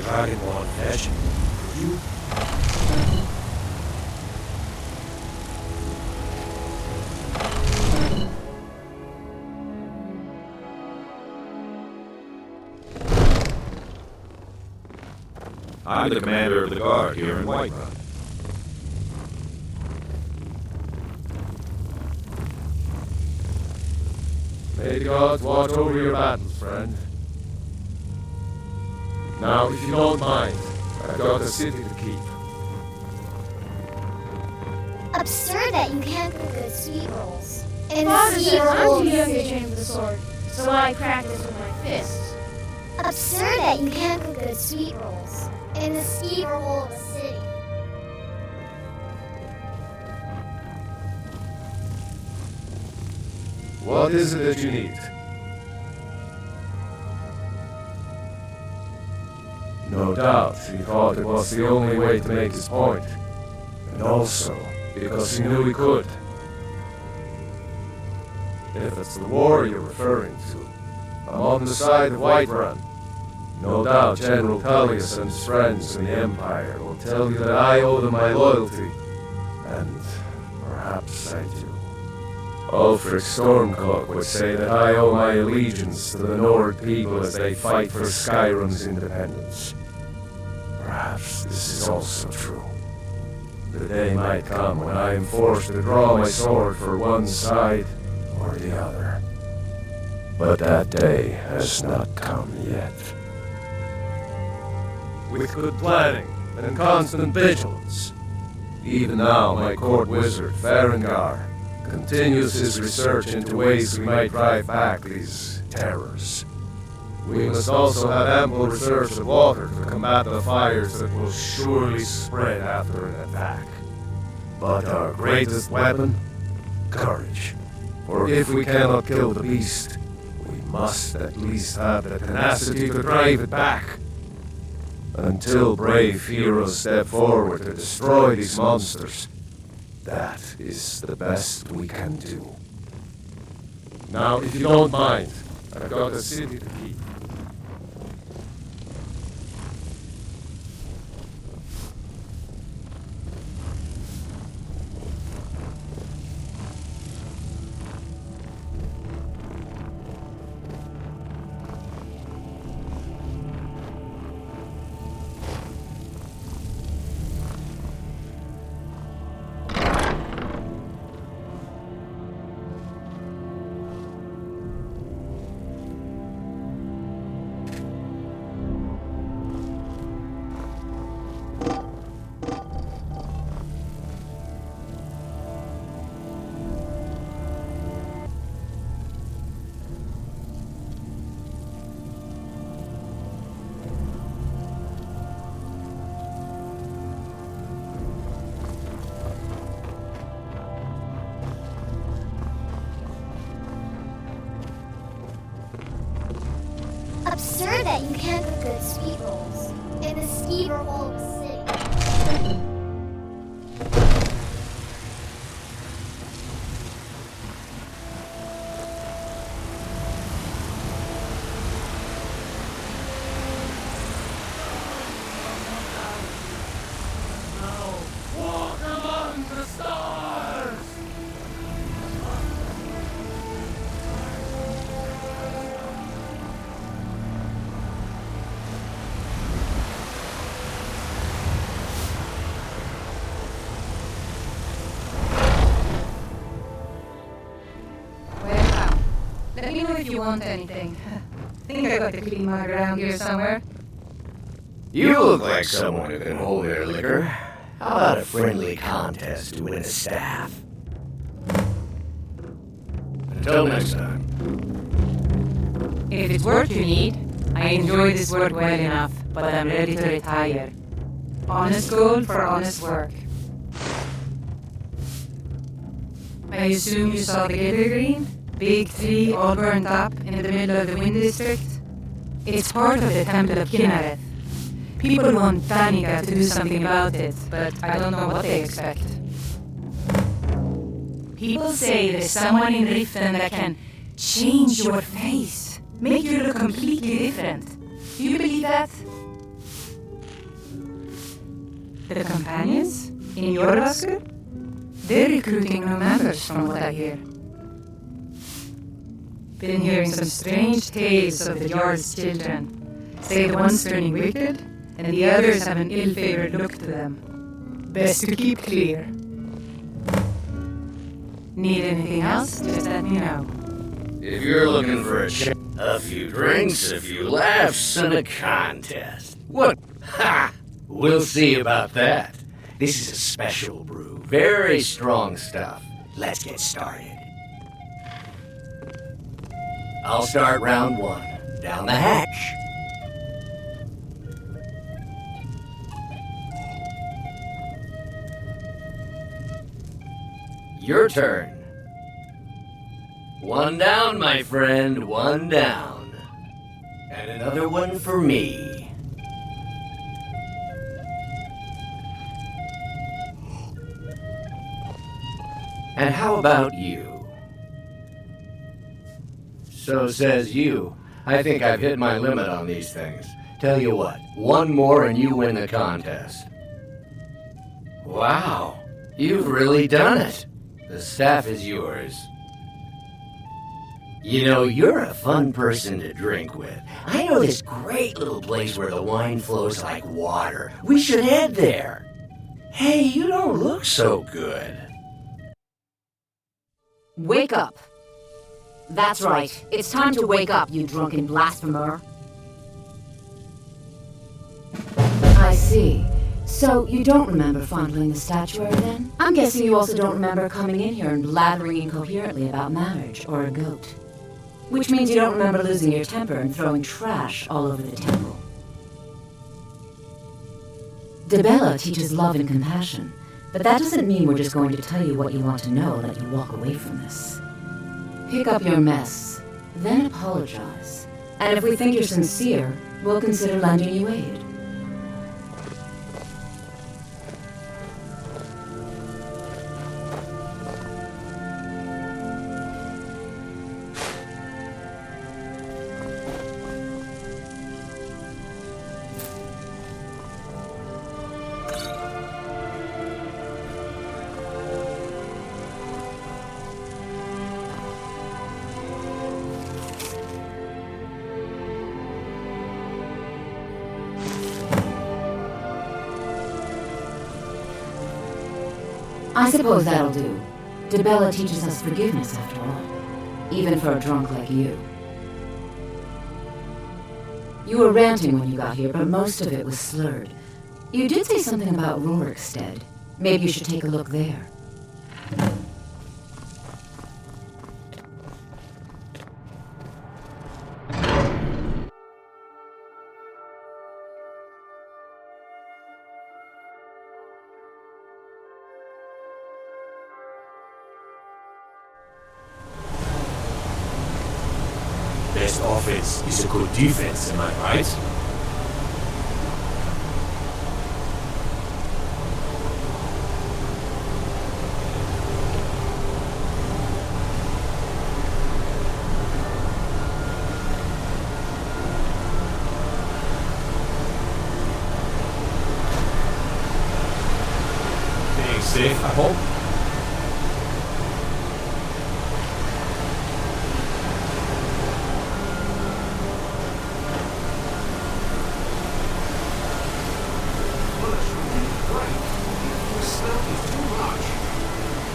dragonborn flesh. You? I'm the commander of the guard here in Whiterun. May the gods watch over your battles, friend. Now, if you don't mind, I've got a city to keep. Absurd that you can't cook good sweet rolls. And Father the says sweet I'm rolls. too young to train with the sword, so I practice with my fists. Absurd that you can't cook good sweet rolls. In the ski roll of a city. What is it that you need? No doubt, he thought it was the only way to make his point. And also, because he knew he could. If it's the war you're referring to, I'm on the side of Whiterun. No doubt General Tullius and his friends in the Empire will tell you that I owe them my loyalty. And perhaps I do. Ulfric Stormcloak would say that I owe my allegiance to the Nord people as they fight for Skyrim's independence. Perhaps this is also true. The day might come when I am forced to draw my sword for one side or the other. But that day has not come yet. With good planning and constant vigilance. Even now, my court wizard, Farengar, continues his research into ways we might drive back these terrors. We must also have ample reserves of water to combat the fires that will surely spread after an attack. But our greatest weapon? Courage. For if we cannot kill the beast, we must at least have the tenacity to drive it back. Until brave heroes step forward to destroy these monsters, that is the best we can do. Now, if you don't mind, I've got a city to keep. Absurd that you can't cook good sweet rolls. In the ski roll of a city. Walk among the stars! Welcome. Let me know if you want anything. Think I got a clean mug around here somewhere. You look like someone who can hold their liquor. How about a friendly contest to win a staff? Until next time. If it's work you need, I enjoy this work well enough, but I'm ready to retire. Honest gold for honest work. I assume you saw the Gather Green? Big tree all burned up in the middle of the Wind District? It's part of the Temple of Kinnereth. People want Danica to do something about it, but I don't know what they expect. People say there's someone in Riften that can change your face, make you look completely different. Do you believe that? The companions? In your basket? They're recruiting new members from what I hear. Been hearing some strange tales of the Jarl's children. Say the one's turning wicked, and the others have an ill-favored look to them. Best to keep clear. Need anything else? Just let me know. If you're looking for a few drinks, a few laughs, and a contest. What? Ha! We'll see about that. This is a special brew. Very strong stuff. Let's get started. I'll start round one. Down the hatch. Your turn. One down, my friend, one down. And another one for me. And how about you? So says you. I think I've hit my limit on these things. Tell you what, one more and you win the contest. Wow, you've really done it. The staff is yours. You know, you're a fun person to drink with. I know this great little place where the wine flows like water. We should head there. Hey, you don't look so good. Wake up. That's right. It's time to wake up, you drunken blasphemer. I see. So, you don't remember fondling the statuary then? I'm guessing you also don't remember coming in here and blathering incoherently about marriage or a goat. Which means you don't remember losing your temper and throwing trash all over the temple. Debella teaches love and compassion, but that doesn't mean we're just going to tell you what you want to know and let you walk away from this. Pick up your mess, then apologize. And if we think you're sincere, we'll consider lending you aid. I suppose that'll do. Debella teaches us forgiveness, after all. Even for a drunk like you. You were ranting when you got here, but most of it was slurred. You did say something about Rorikstead. Maybe you should take a look there. Best offense is a good defense, am I right? Staying safe, I hope.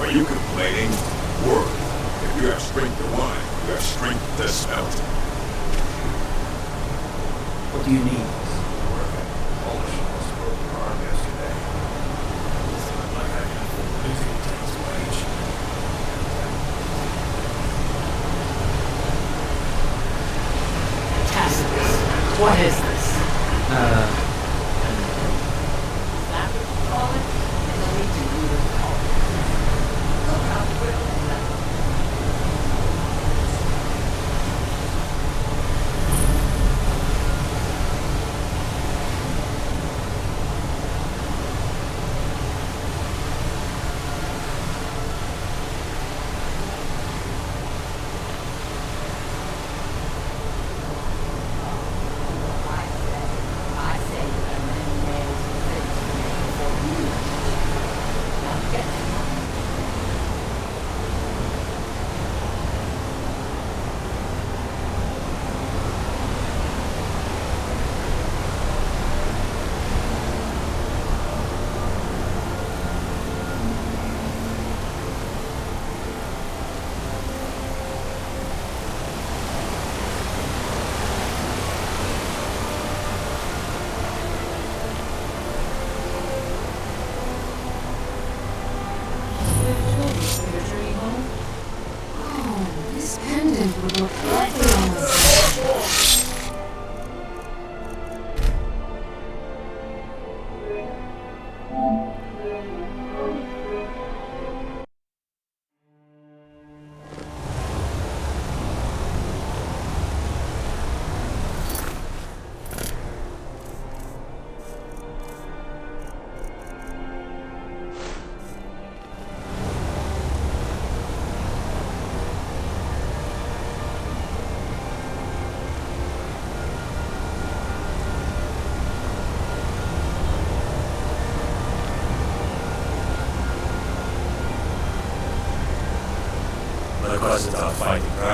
Are you complaining? Word. If you have strength to wine, you have strength to smell it. What do you need? Tacitus, what is this? Is that what you call it? And the Legion leader call it. Look how quickly that.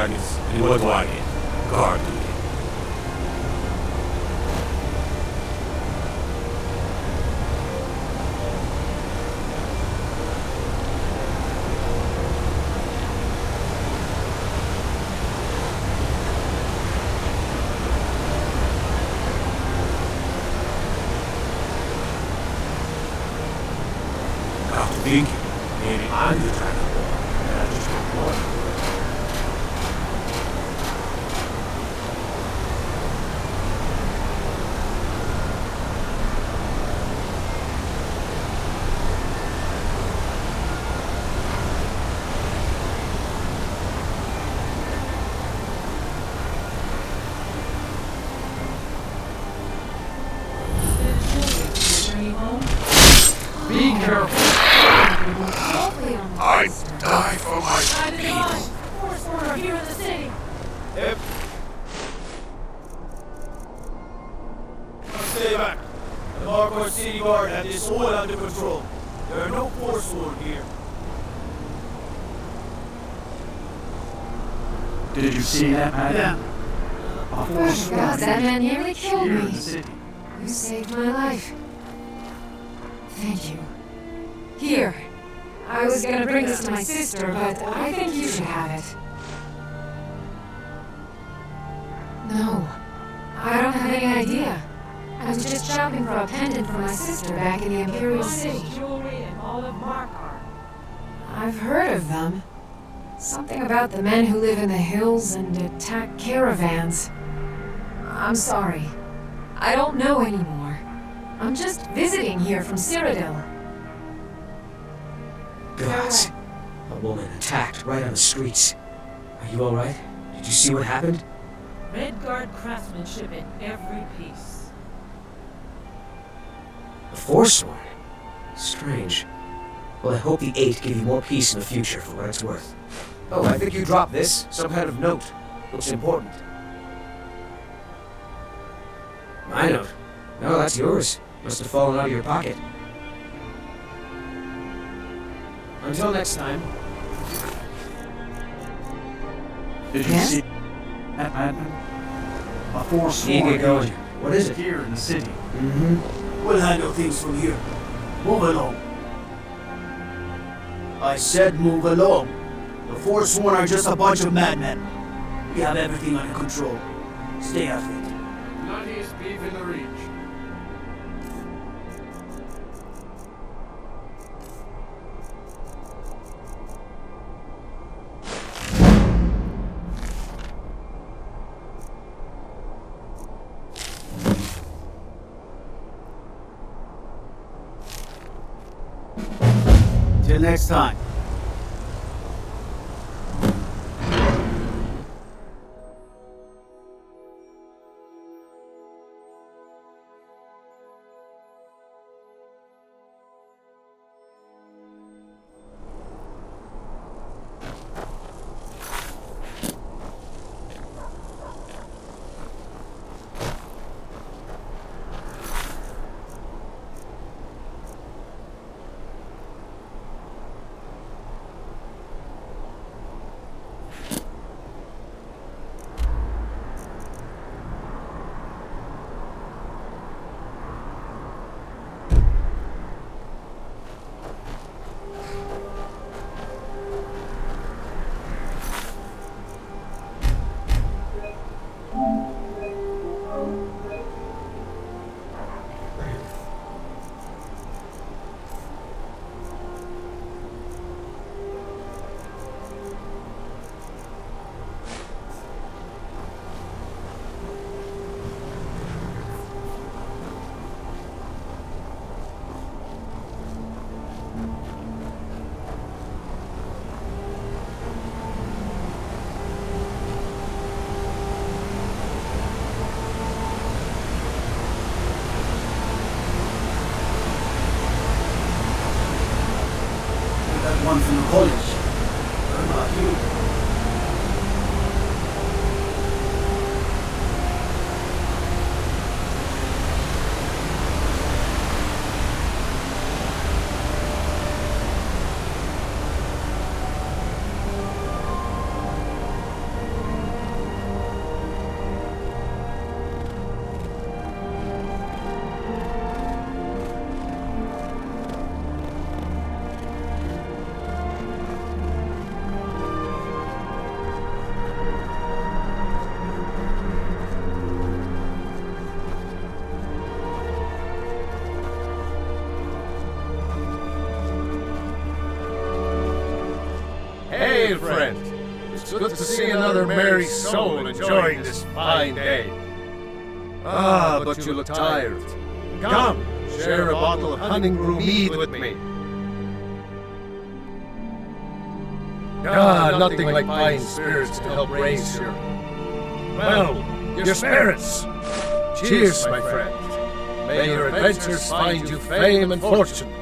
dragons, and what do I get? Guard duty. After thinking, maybe I'm the dragon boy, and I just don't know it. Be careful. I die for my people. Force order here in the city. Yep. Now stay back. The Marquardt City Guard have this all under control. There are no force order here. Did you see that, man? Yeah. Oh God, that man nearly killed Here in me. the city. You saved my life. Thank you. Here. I was gonna bring this to my sister, but I think you should have it. No. I don't have any idea. I was just shopping for a pendant for my sister back in the Imperial City. Jewelry and all of Marquardt. I've heard of them. Something about the men who live in the hills and attack caravans. I'm sorry. I don't know anymore. I'm just visiting here from Cyrodiil. Gods. A woman attacked right on the streets. Are you alright? Did you see what happened? Redguard craftsmanship in every piece. A Forsworn? Strange. Well, I hope the Eight give you more peace in the future for what it's worth. Oh, I think you dropped this. Some kind of note. Looks important. My note? No, that's yours. Must have fallen out of your pocket. Until next time. Did you see that madman? A force Need to get going. What is it? Here in the city. Mm-hmm. We'll handle things from here. Move along. I said move along. The Forsworn are just a bunch of madmen. We have everything under control. Stay out of it. Nuttiest beef in the reach. Till next time. One from the college. What about you? Hail, friend. It's good to see another merry soul enjoying this fine day. Ah, but you look tired. Come, share a bottle of honey brew mead with me. Ah, nothing like fine spirits to help raise your... well, your spirits. Cheers, my friend. May your adventures find you fame and fortune.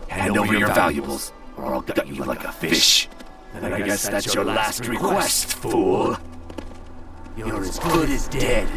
Hand over your valuables, or I'll gut you like a fish. And I guess that's your last request, fool. You're as good as dead.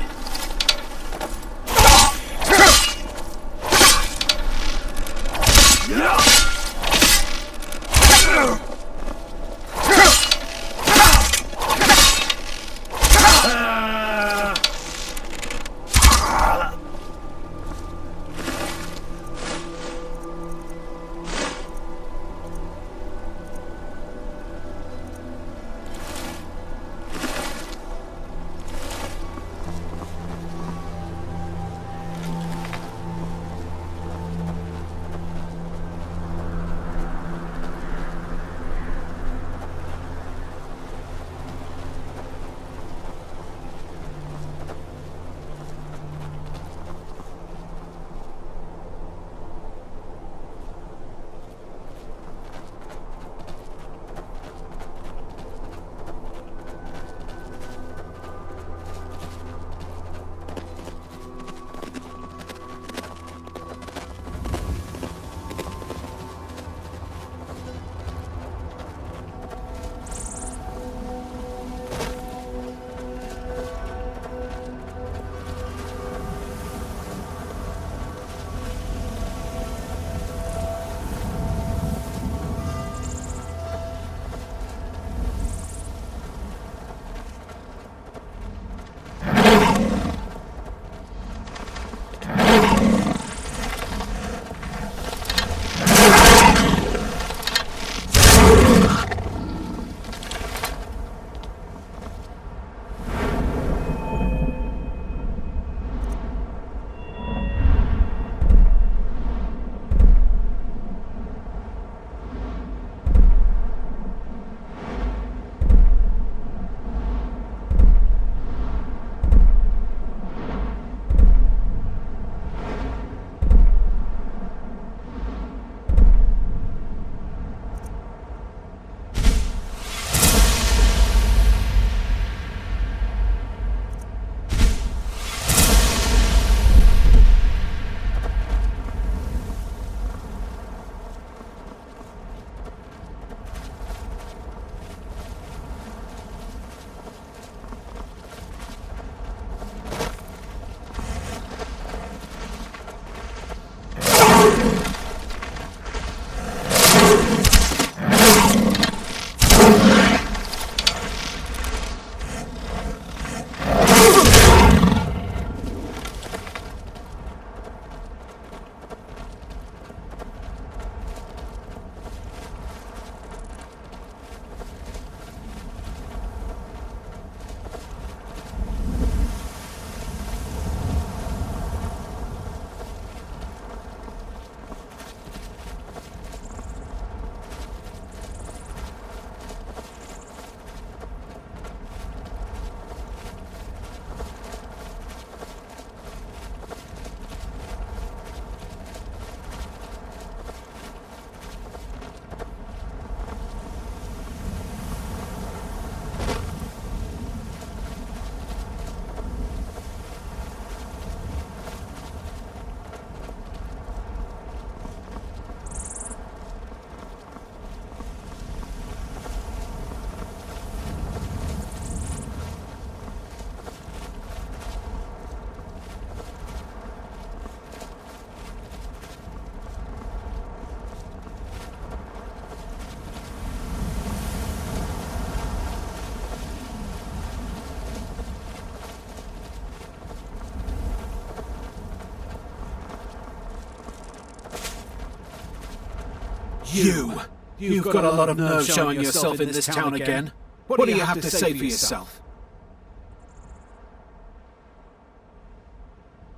You've got a lot of nerve showing yourself in this town again. What do you have to say for yourself?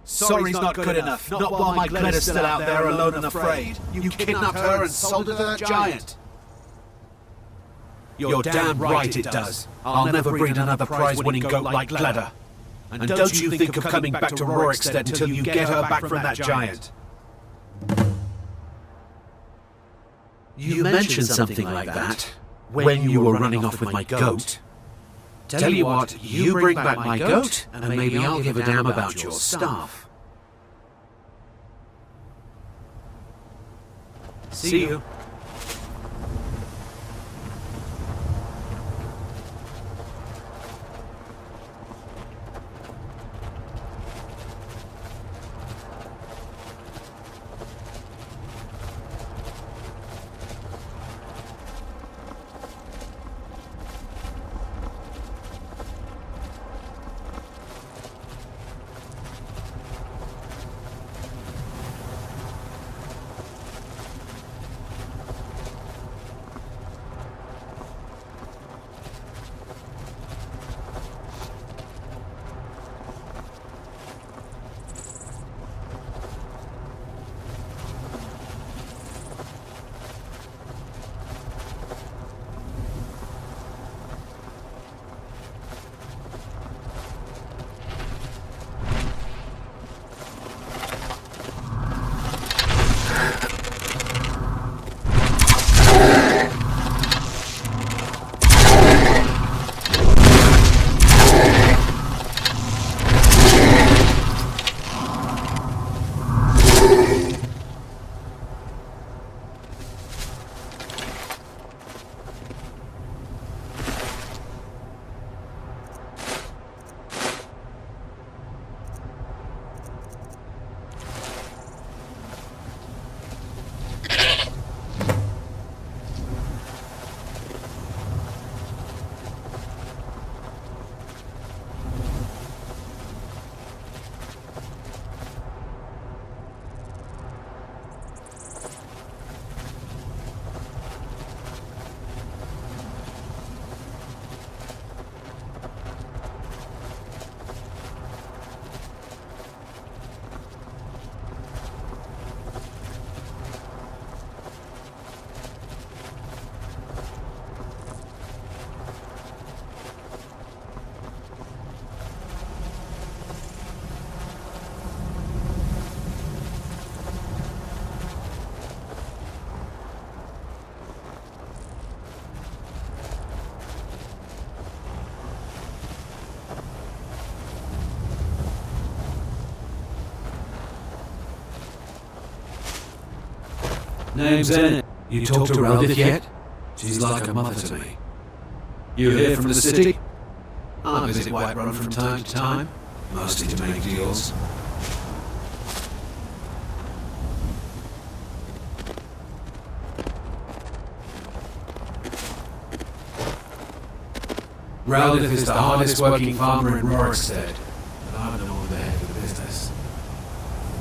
Sorry's not good enough. Not while my Gleda's still out there alone and afraid. You kidnapped her and sold her to that giant. You're damn right it does. I'll never breed another prize-winning goat like Gleda. And don't you think of coming back to Rorikstead until you get her back from that giant. You mentioned something like that when you were running off with my goat. Tell you what, you bring back my goat, and maybe I'll give a damn about your staff. See you. Name's Enid. You talked to Raldith yet? She's like a mother to me. You here from the city? I visit Whiterun from time to time, mostly to make deals. Raldith is the hardest working farmer in Rorikstead, but I'm the one the head of the business.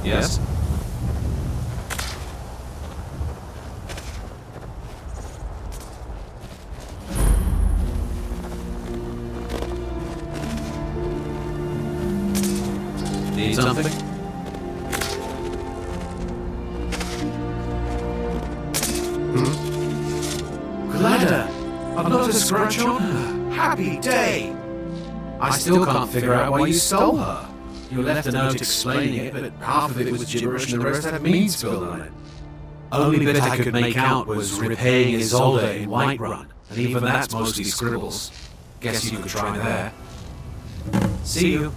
Yes? Need something? Gleda! I've not a scratch on her. Happy day! I still can't figure out why you stole her. You left a note explaining it, but half of it was gibberish and the rest had mean spilled on it. Only bit I could make out was repaying Isolde in Whiterun, and even that's mostly scribbles. Guess you could try there. See you.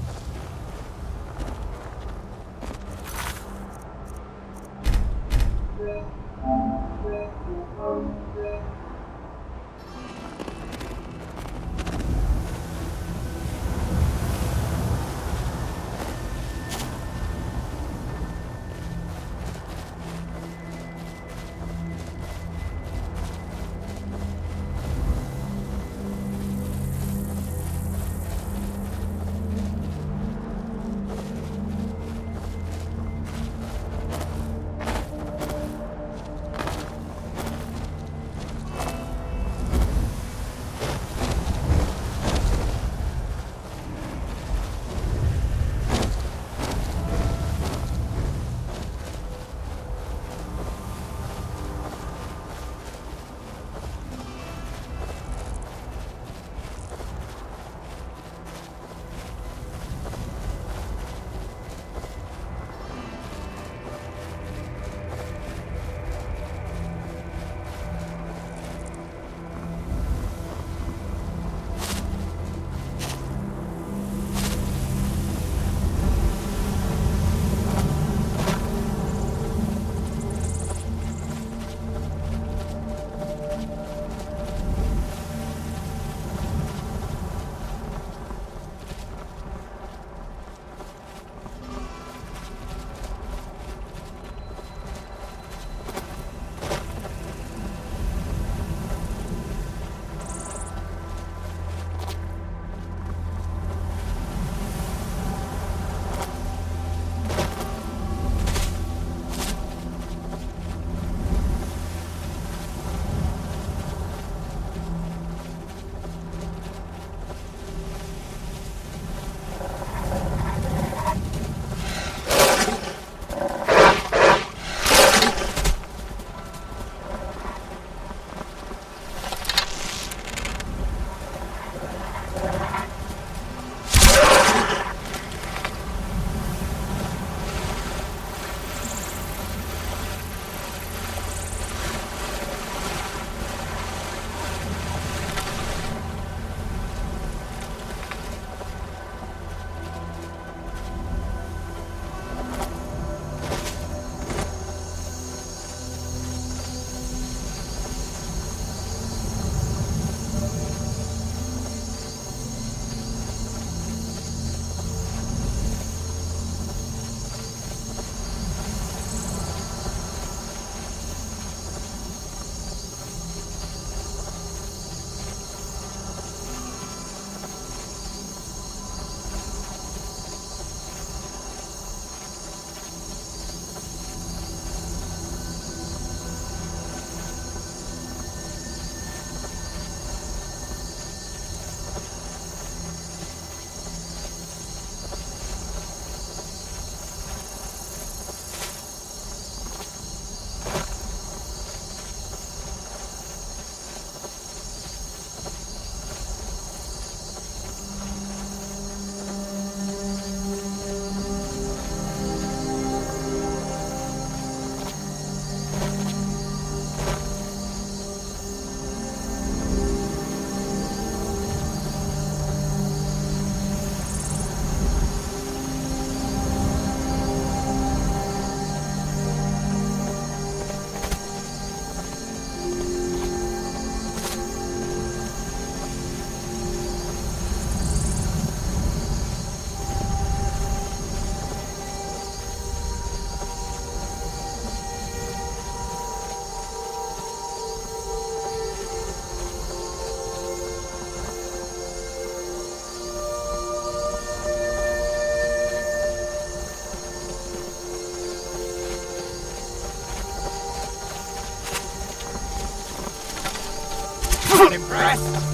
Not impressed?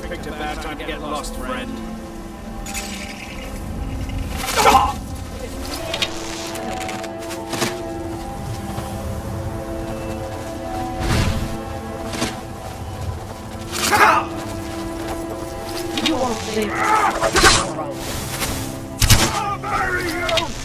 picked a bad time to get lost, friend. You won't live. I'll marry you!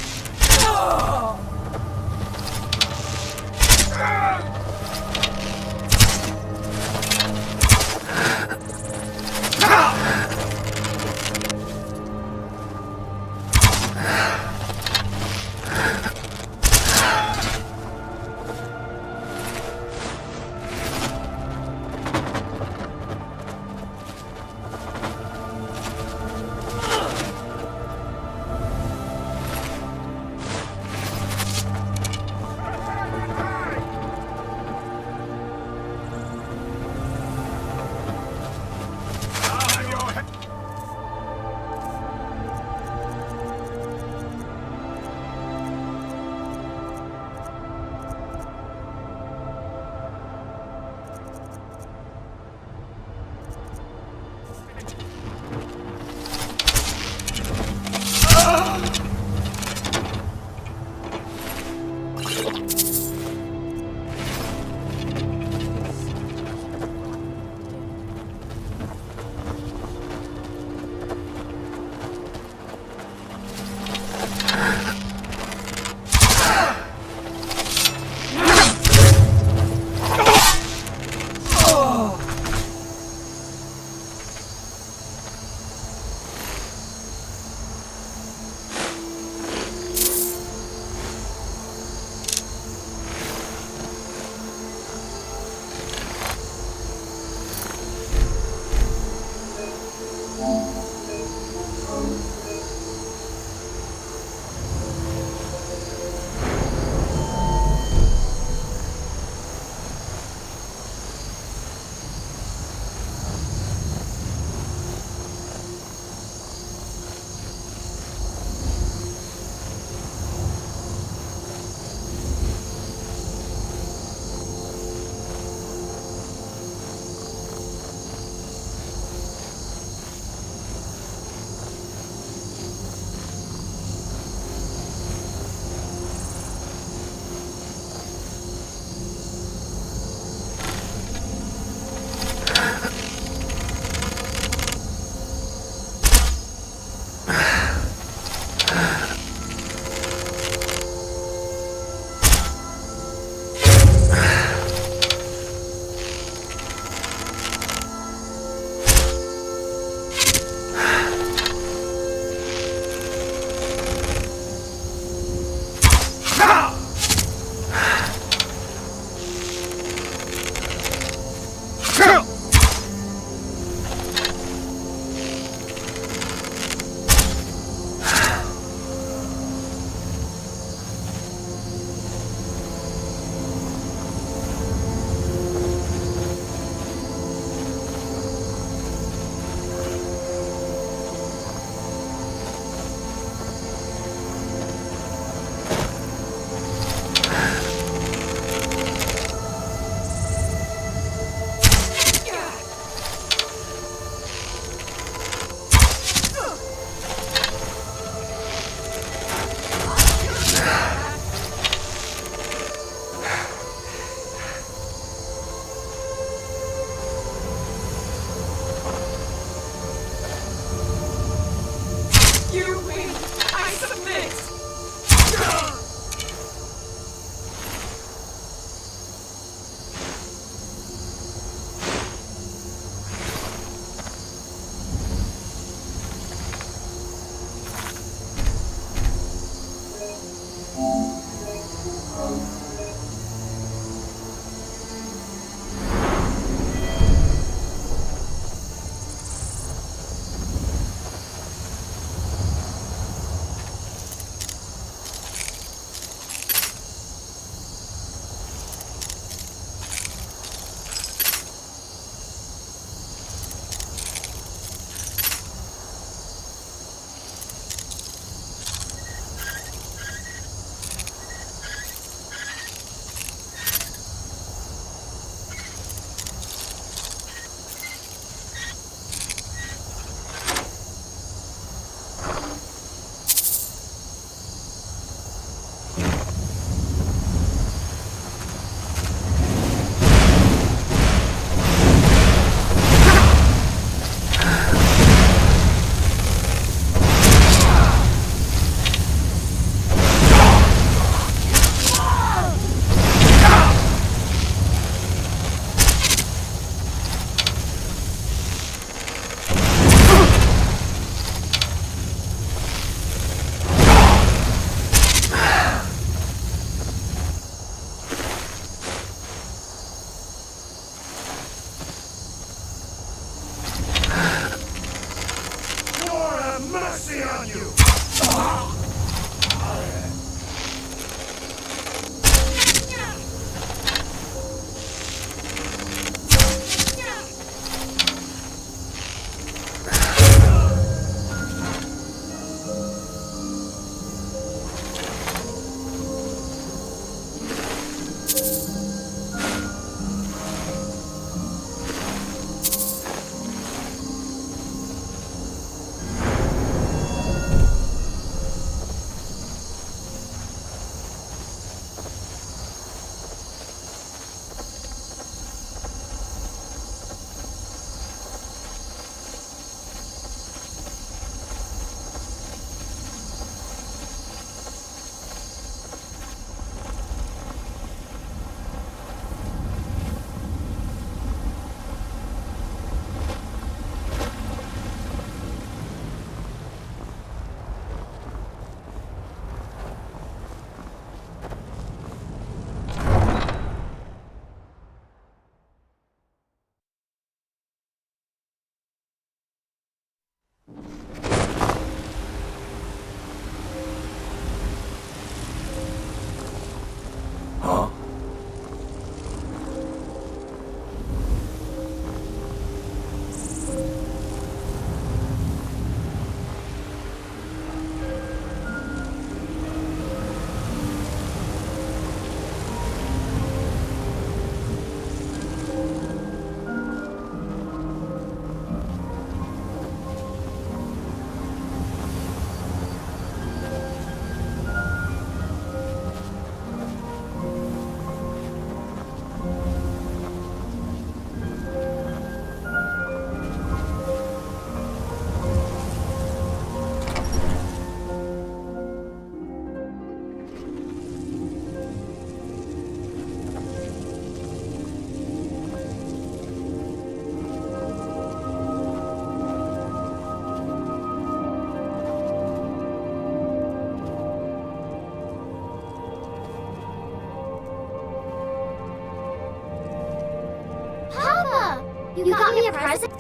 You got me a present?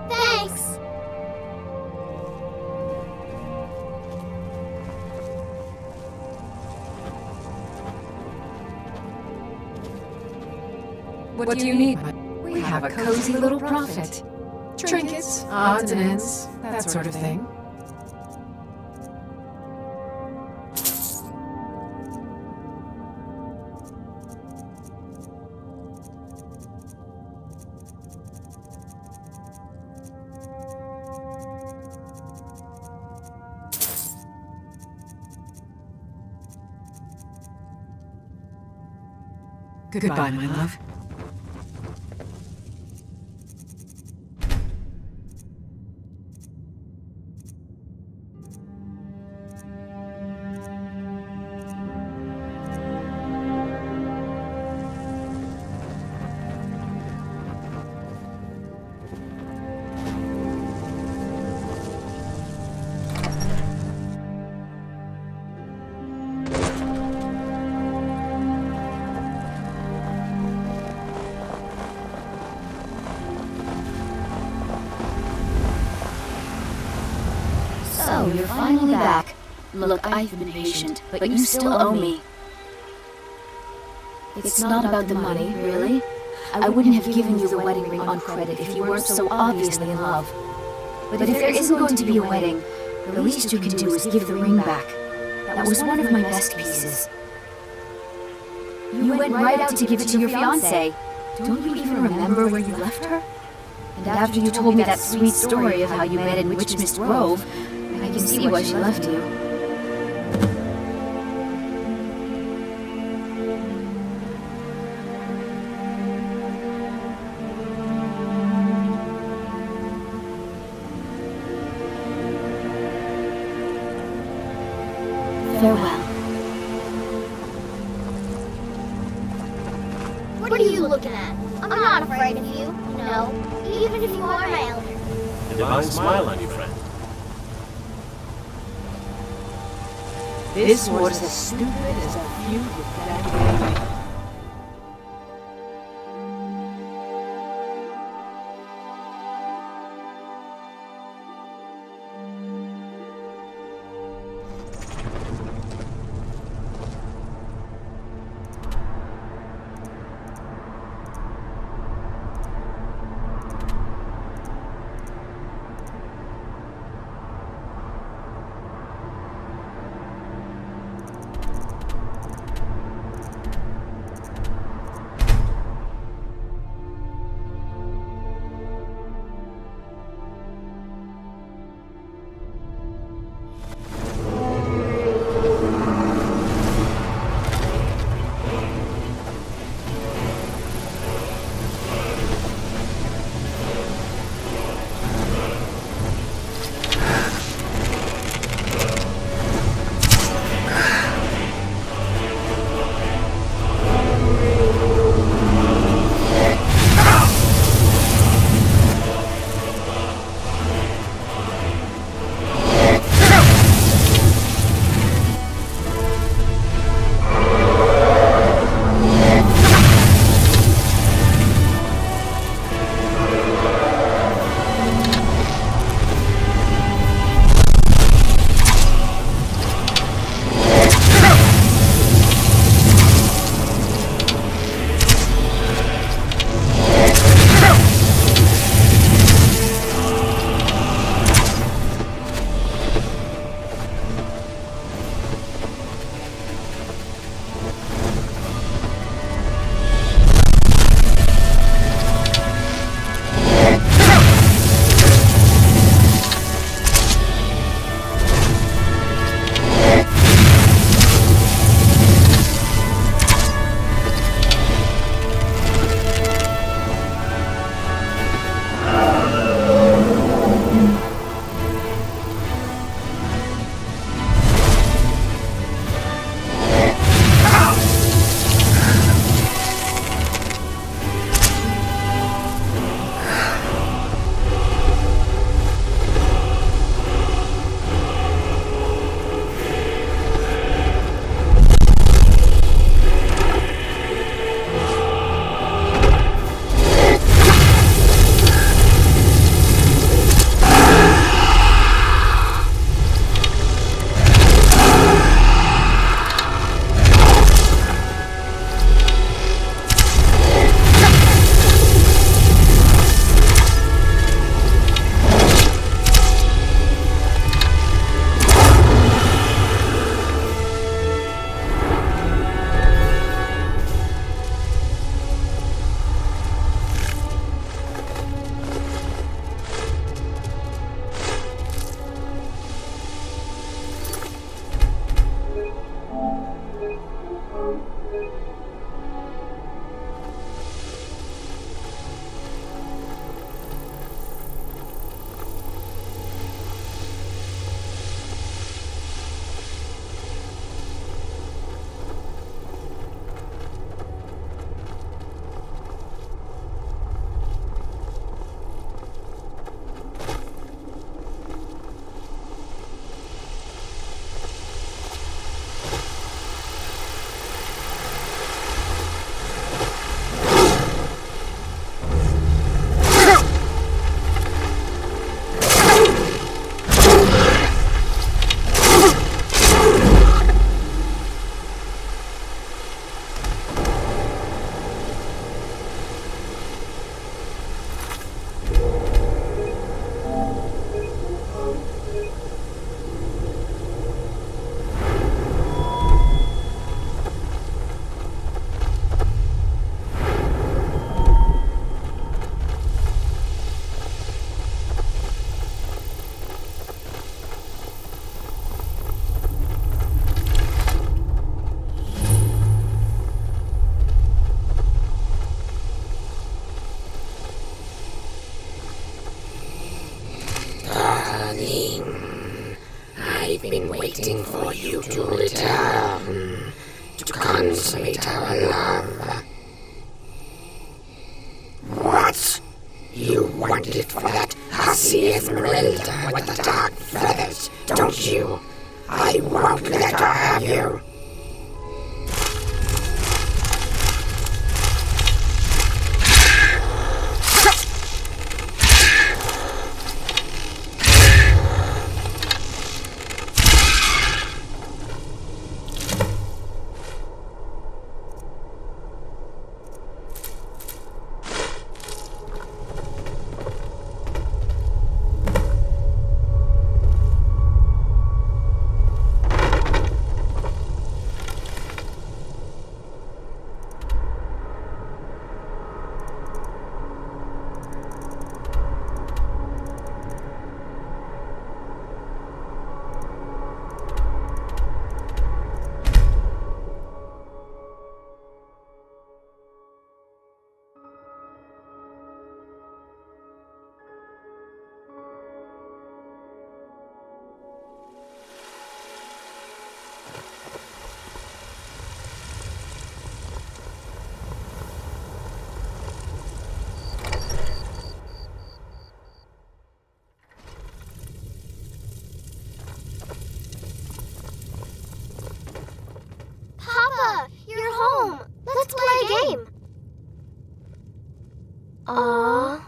Thanks! What do you need? We have a cozy little profit. Trinkets, odds and ends, that sort of thing. Goodbye, my love. So, you're finally back. Look, I've been patient, but you still owe me. It's not about the money, really. I wouldn't have given you the wedding ring on credit if you weren't so obviously in love. But if there isn't going to be a wedding, the least you can do is give the ring back. That was one of my best pieces. You went right out to give it to your fiancé. Don't you even remember where you left her? And after you told me that sweet story of how you met in Witchmist Grove, I can see why she left you. Farewell. What are you looking at? I'm not afraid of you, no. Even if you are my elder. A divine smile on you, friend. This was as stupid as a feud with Daedric. to return, to consummate our love. What? You wanted it for that hussy Esmeralda with the dark feathers, don't you? I won't let her have you. Papa, you're home. Let's play a game. Aww.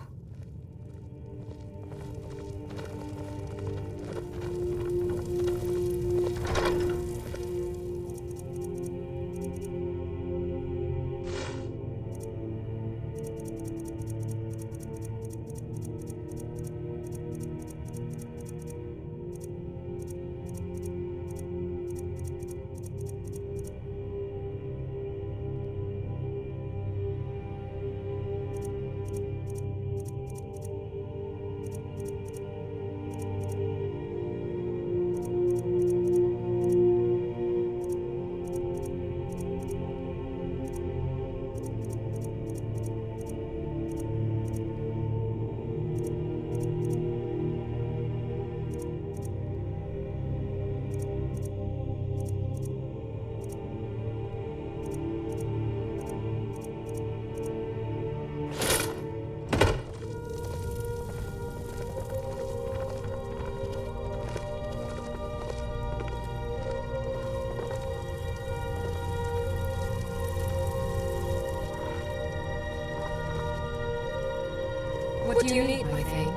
What do you need, my thing?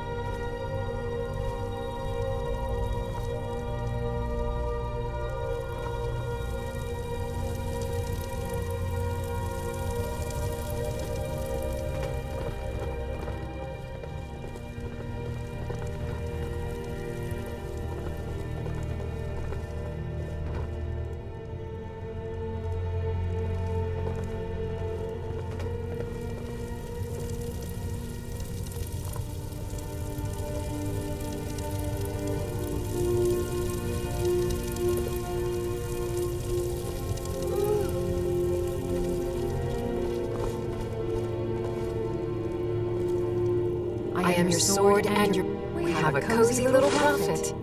I am your sword and your... We have a cozy little prophet.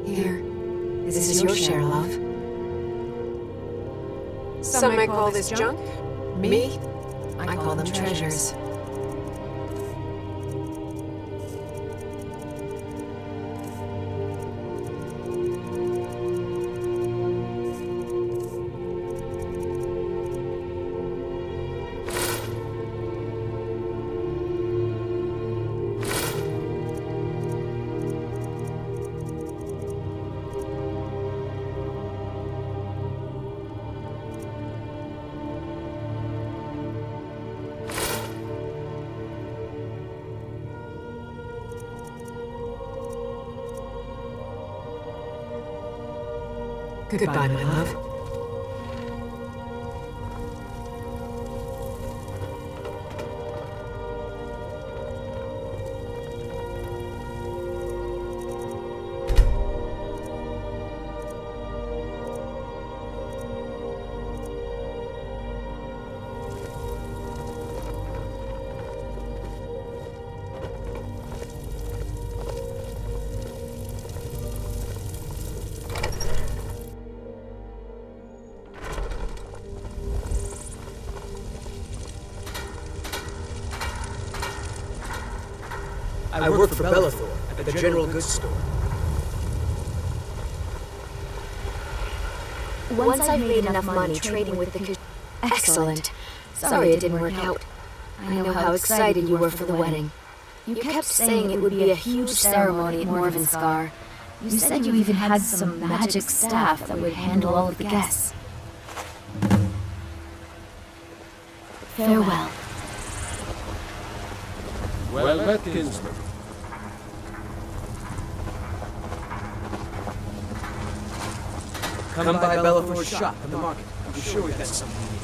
Here, this is your share, love. Some might call this junk. Me? I call them treasures. Goodbye, my love. I work for Bellathor at the general goods store. Once I've made enough money trading with the... Excellent. Sorry it didn't work out. I know how excited you were for the wedding. You kept saying it would be a huge ceremony at Morvenskar. You said you even had some magic staff that would handle all of the guests. Farewell. Well met, kinsman. Come by Bellathor's shop in the market. I'm sure we got something you need.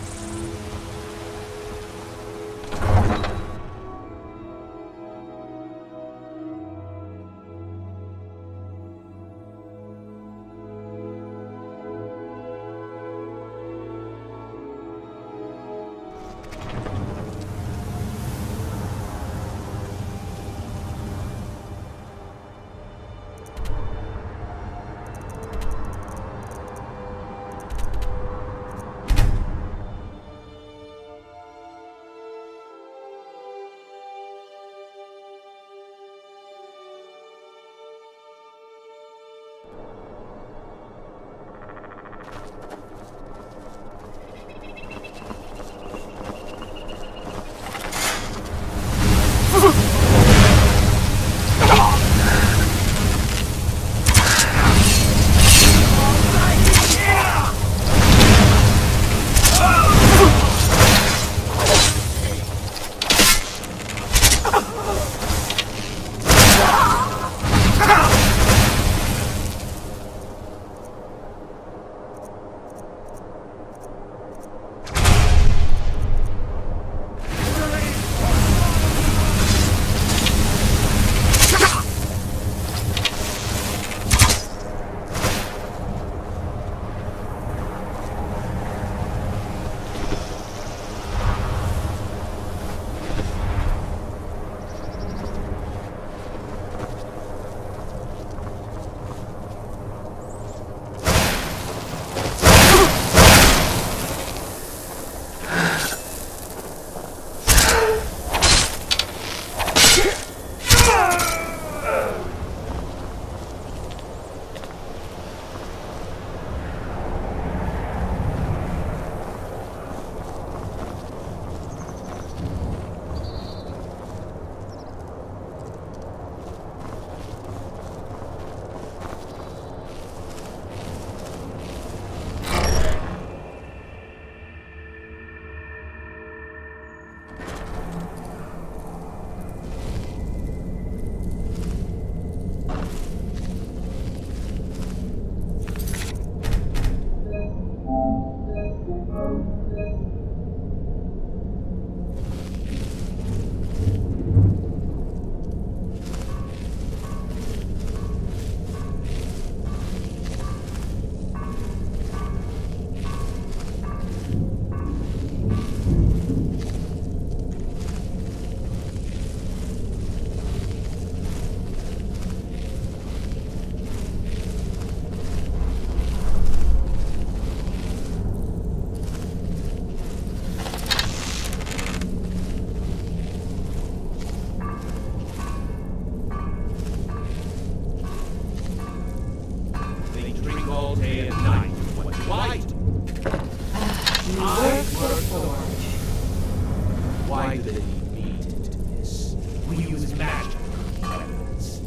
Why do they need me to do this? We use magic weapons.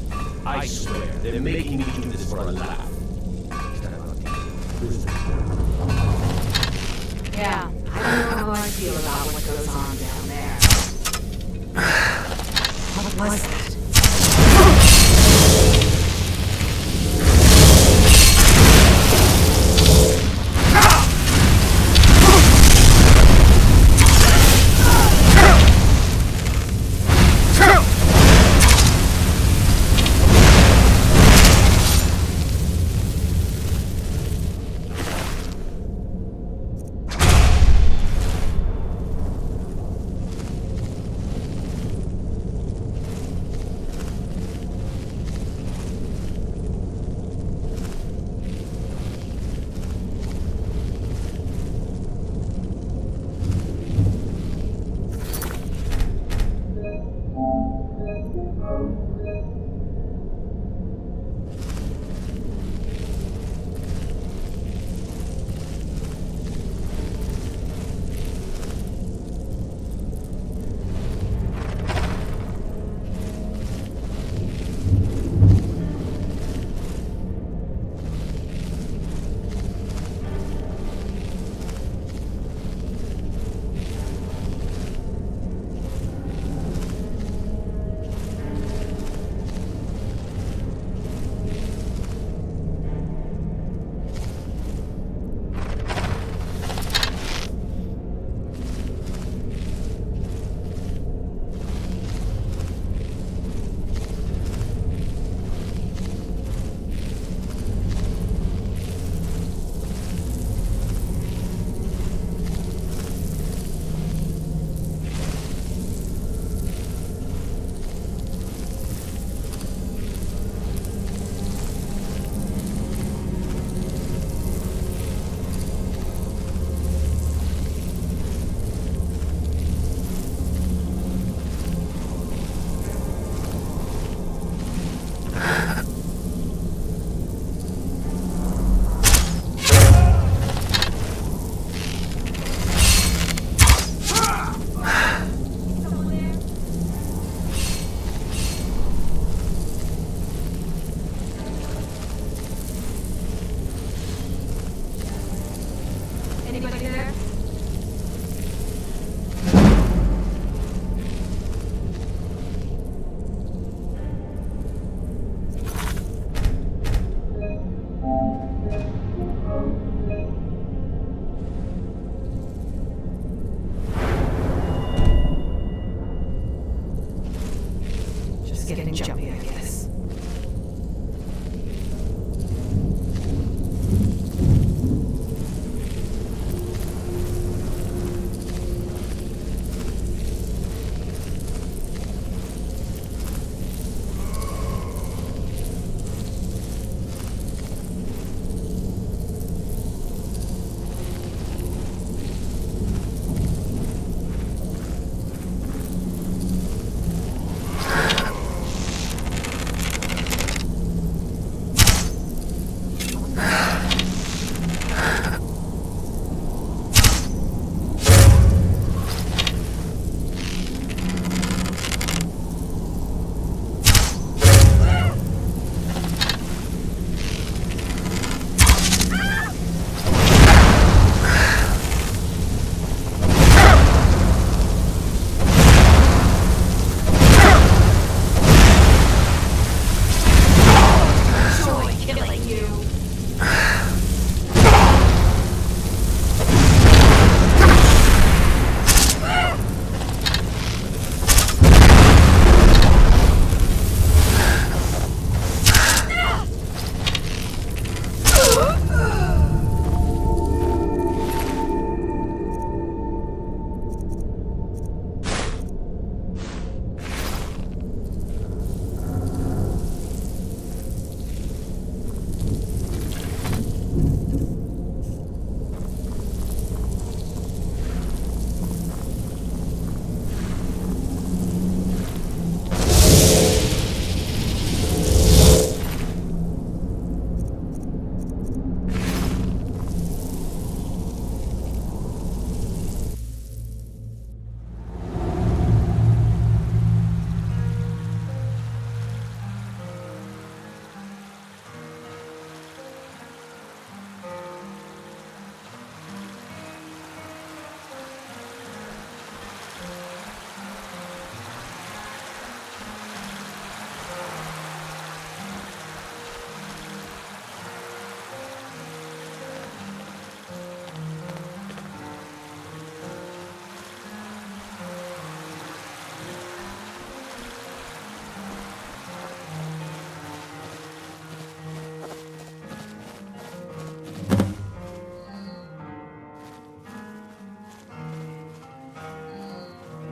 I swear, they're making me do this for a laugh. Yeah, I don't know how I feel about what goes on down there. What was that? getting jumpy, I guess.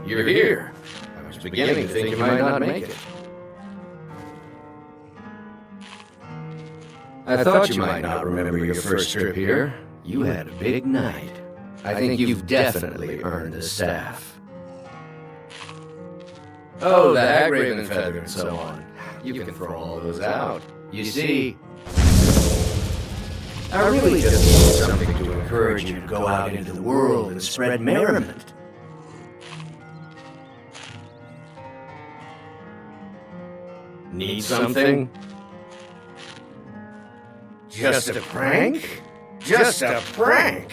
You're here. I was beginning to think you might not make it. I thought you might not remember your first trip here. You had a big night. I think you've definitely earned the staff. Oh, the hag raven feather and so on. You can throw all those out. You see, I really just need something to encourage you to go out into the world and spread merriment. Need something? Just a prank? Just a prank?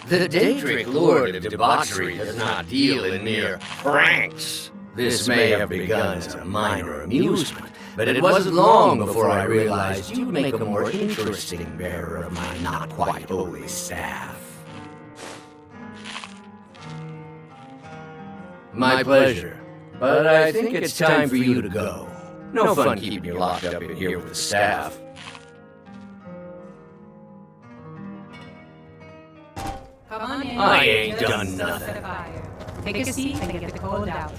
The Daedric Lord of Debauchery does not deal in mere pranks. This may have begun as a minor amusement, but it wasn't long before I realized you'd make a more interesting bearer of my not quite holy staff. My pleasure, but I think it's time for you to go. No fun keeping you locked up in here with the staff. Come on in. I ain't done nothing. Take a seat and get the cold out.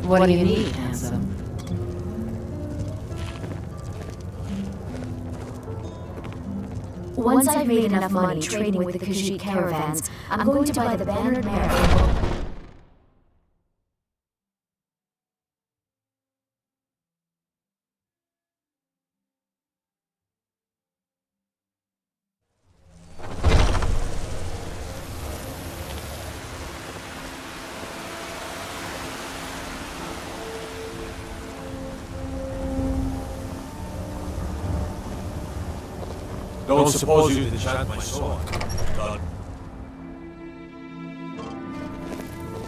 What do you need, handsome? Once I've made enough money trading with the Khajiit caravans, I'm going to buy the bannered mare. Don't suppose you'd enchant my sword. Done.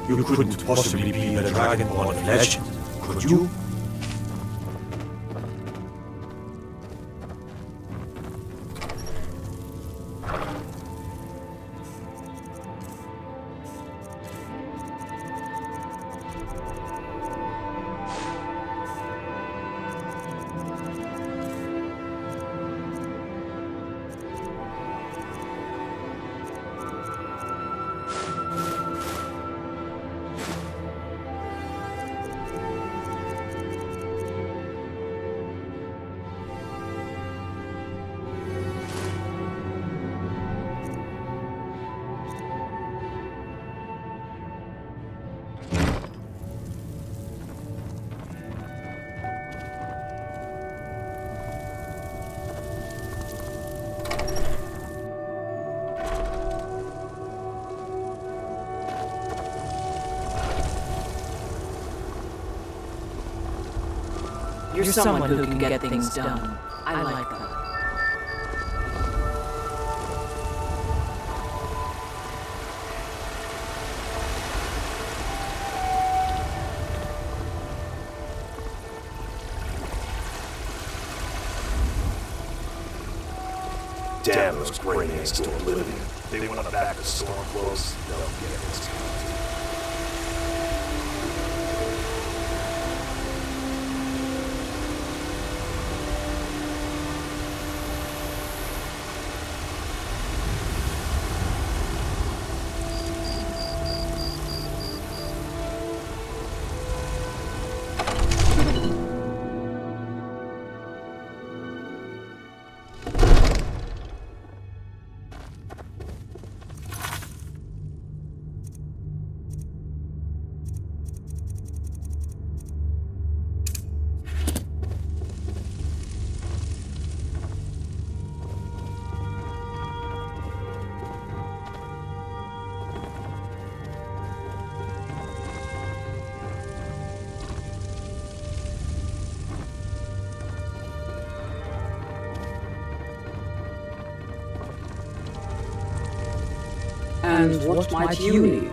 You couldn't possibly be a dragonborn of legend, could you? You're someone who can get things done. I like that. Damn those brainiacs to oblivion. They want to back the storm close. They'll get this. And what might you need?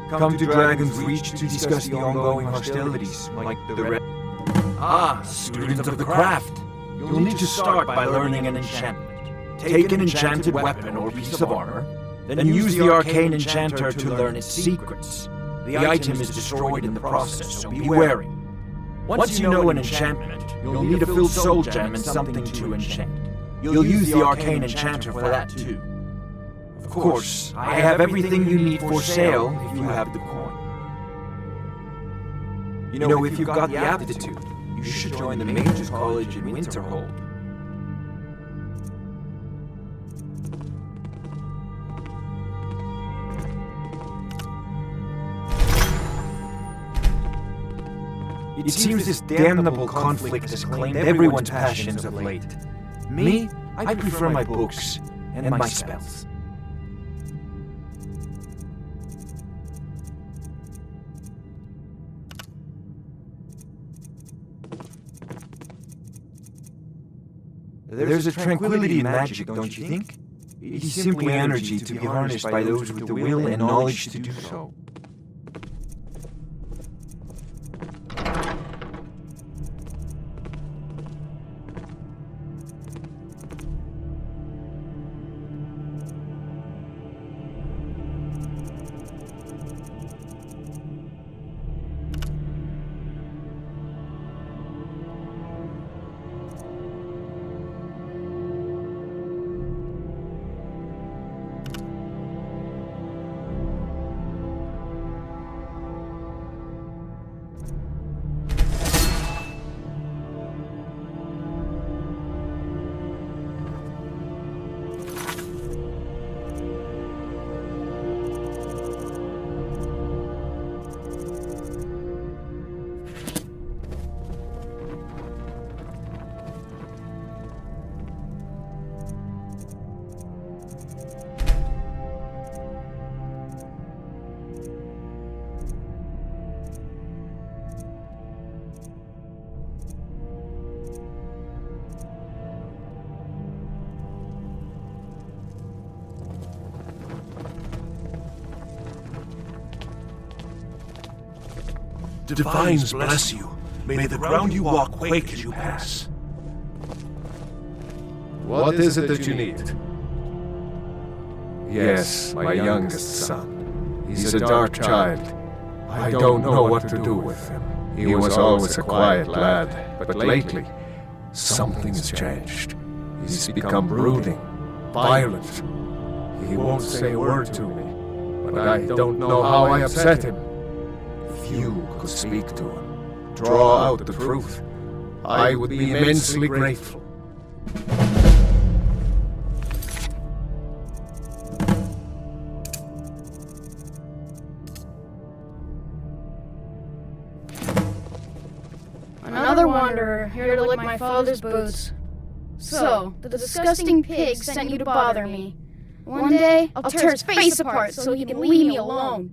Come to Dragon's Reach to discuss the ongoing hostilities, like the student of the craft. You'll need to start by learning an enchantment. Take an enchanted weapon or piece of armor, then use the arcane enchanter to learn its secrets. The item is destroyed in the process, so be wary. Once you know an enchantment, you'll need a filled soul gem and something to enchant. You'll use the arcane enchanter for that too. Of course, I have everything you need for sale if you have the coin. You know, if you've got the aptitude, you should join the Mages College in Winterhold. It seems this damnable conflict has claimed everyone's passions of late. Me, I prefer my books and my spells. There's a tranquility in magic, don't you think? It is simply energy to be harnessed by those with the will and knowledge to do so. Divines bless you. May the ground you walk quake as you pass. What is it that you need? Yes, my youngest son. He's a dark child. I don't know what to do with him. He was always a quiet lad, but lately, something has changed. He's become brooding, violent. He won't say a word to me, but I don't know how I upset him. If you could speak to him, draw out the truth, I would be immensely grateful. Another wanderer, here to lick my father's boots. So, the disgusting pig sent you to bother me. One day, I'll tear his face apart so he can leave me alone.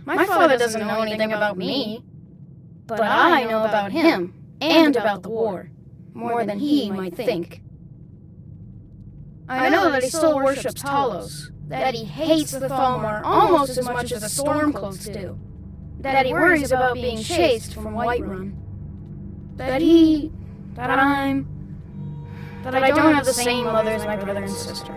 My father doesn't know anything about me. But I know about him, and about the war. More than he might think. I know that he still worships Talos. That he hates the Thalmor almost as much as the Stormcloaks do. That he worries about being chased from Whiterun. That I don't have the same mother as my brother and sister.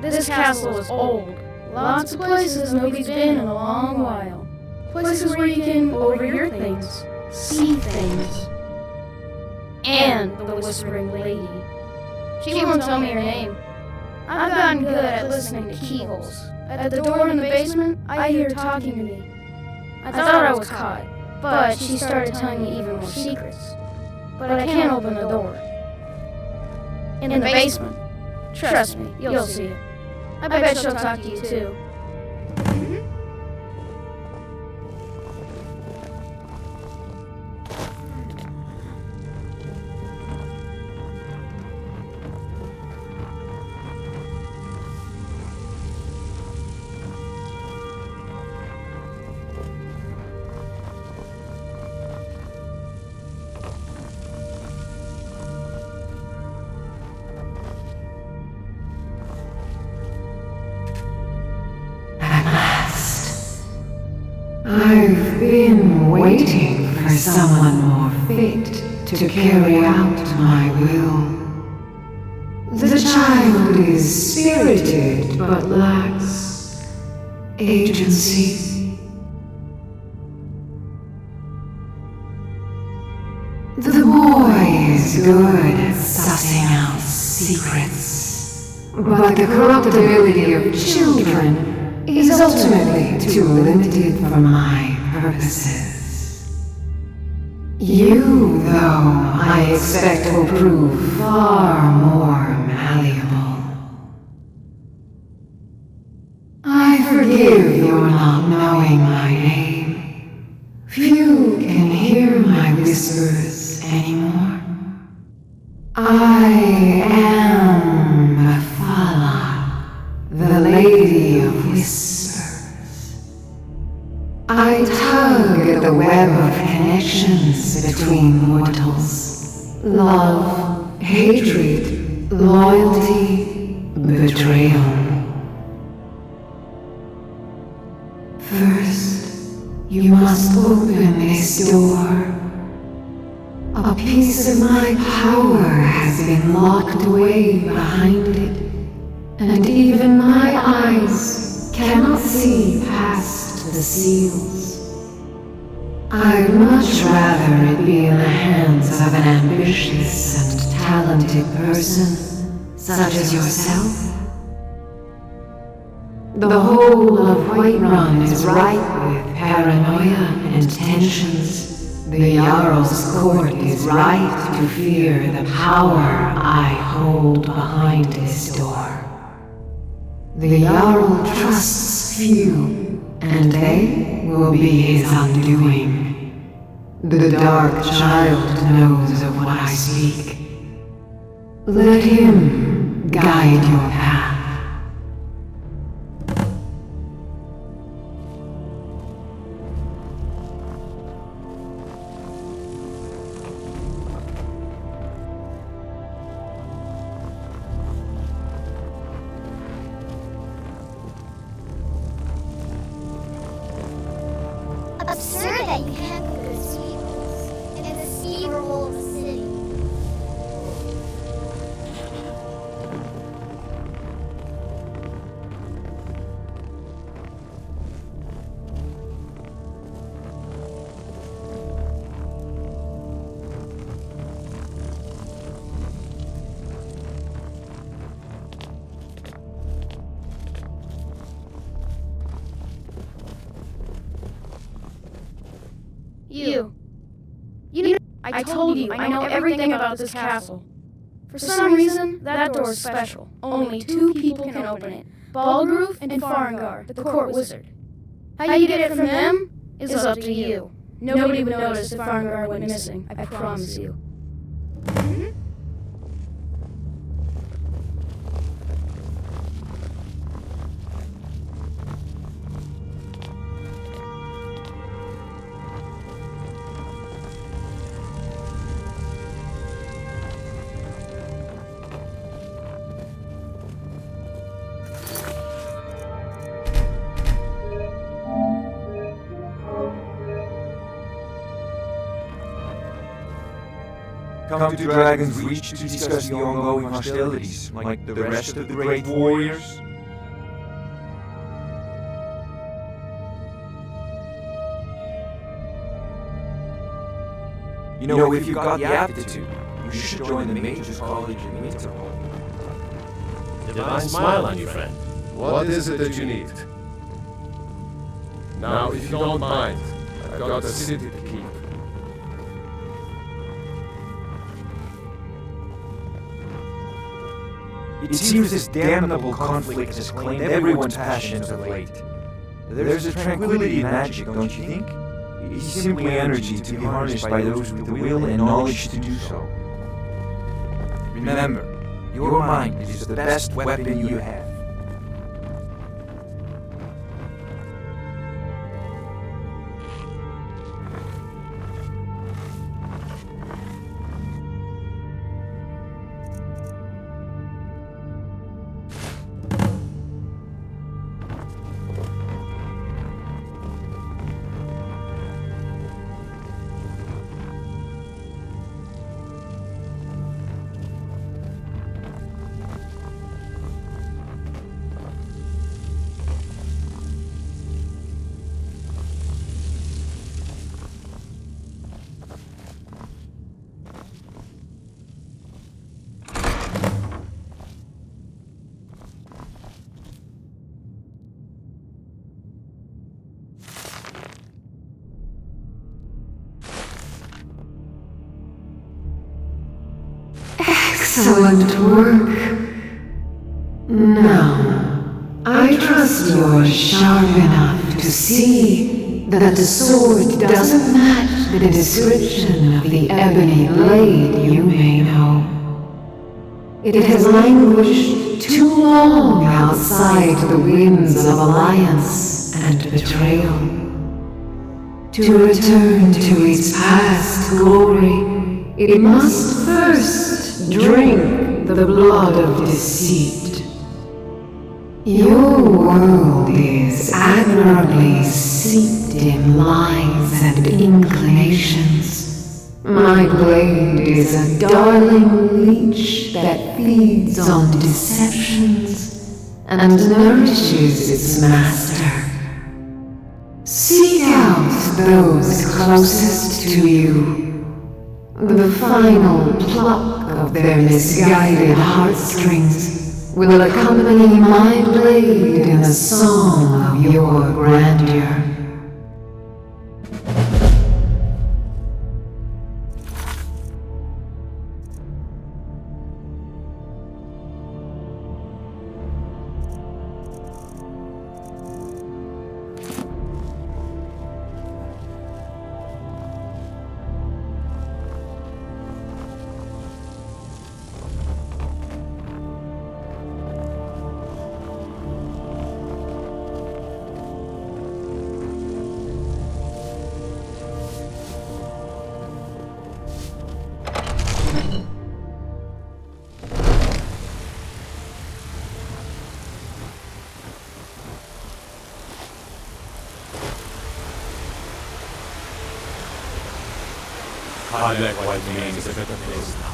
This castle is old. Lots of places nobody's been in a long while. Places where you can overhear things, see things. And the Whispering Lady. She won't tell me her name. I've gotten good at listening to keyholes. At the door in the basement, I hear her talking to me. I thought I was caught, but she started telling me even more secrets. But I can't open the door. In the basement. Trust me, you'll see it. I bet she'll talk to you too. I've been waiting for someone more fit to carry out my will. The child is spirited but lacks agency. The boy is good at sussing out secrets, but the corruptibility of children is ultimately too limited for my purposes. You, though, I expect will prove far more malleable. I forgive your not knowing my name. Few can hear my whispers anymore. I am Mephala, the Lady of Whispers. I tug at the web of connections between mortals. Love, hatred, loyalty, betrayal. First, you must open this door. A piece of my power has been locked away behind it, and even my eyes cannot see past the seals. I'd much rather it be in the hands of an ambitious and talented person, such as yourself. The whole of Whiterun is ripe with paranoia and tensions. The Jarl's court is right to fear the power I hold behind this door. The Jarl trusts few, and they will be his undoing. The dark child knows of what I speak. Let him guide your path. bet you can't put good sweet rolls in the skeever hole of the city. I told you, I know everything about this castle. For some reason, that door's special. Only 2 people can open it. Balgroof and Farengar, the court wizard. How you get it from them is up to you. Nobody would notice if Farengar went missing, I promise you. Come to Dragon's Reach to discuss the ongoing hostilities, like the rest of the great warriors? You know, if you've got the aptitude, you should join the Mages College in Winterhold. Divine smile on you, friend. What is it that you need? Now, if you don't mind, I've got a city to keep. It seems this damnable conflict has claimed everyone's passions of late. There's a tranquility in magic, don't you think? It's simply energy to be harnessed by those with the will and knowledge to do so. Remember, your mind is the best weapon you have. Excellent work. Now, I trust you're sharp enough to see that the sword doesn't match the description of the ebony blade you may know. It has languished too long outside the winds of alliance and betrayal. To return to its past glory, it must first drink the blood of deceit. Your world is admirably steeped in lies and inclinations. My blade is a darling leech that feeds on deceptions and nourishes its master. Seek out those closest to you. The final pluck of their misguided heartstrings will accompany my blade in a song of your grandeur. Connect white means if it is now.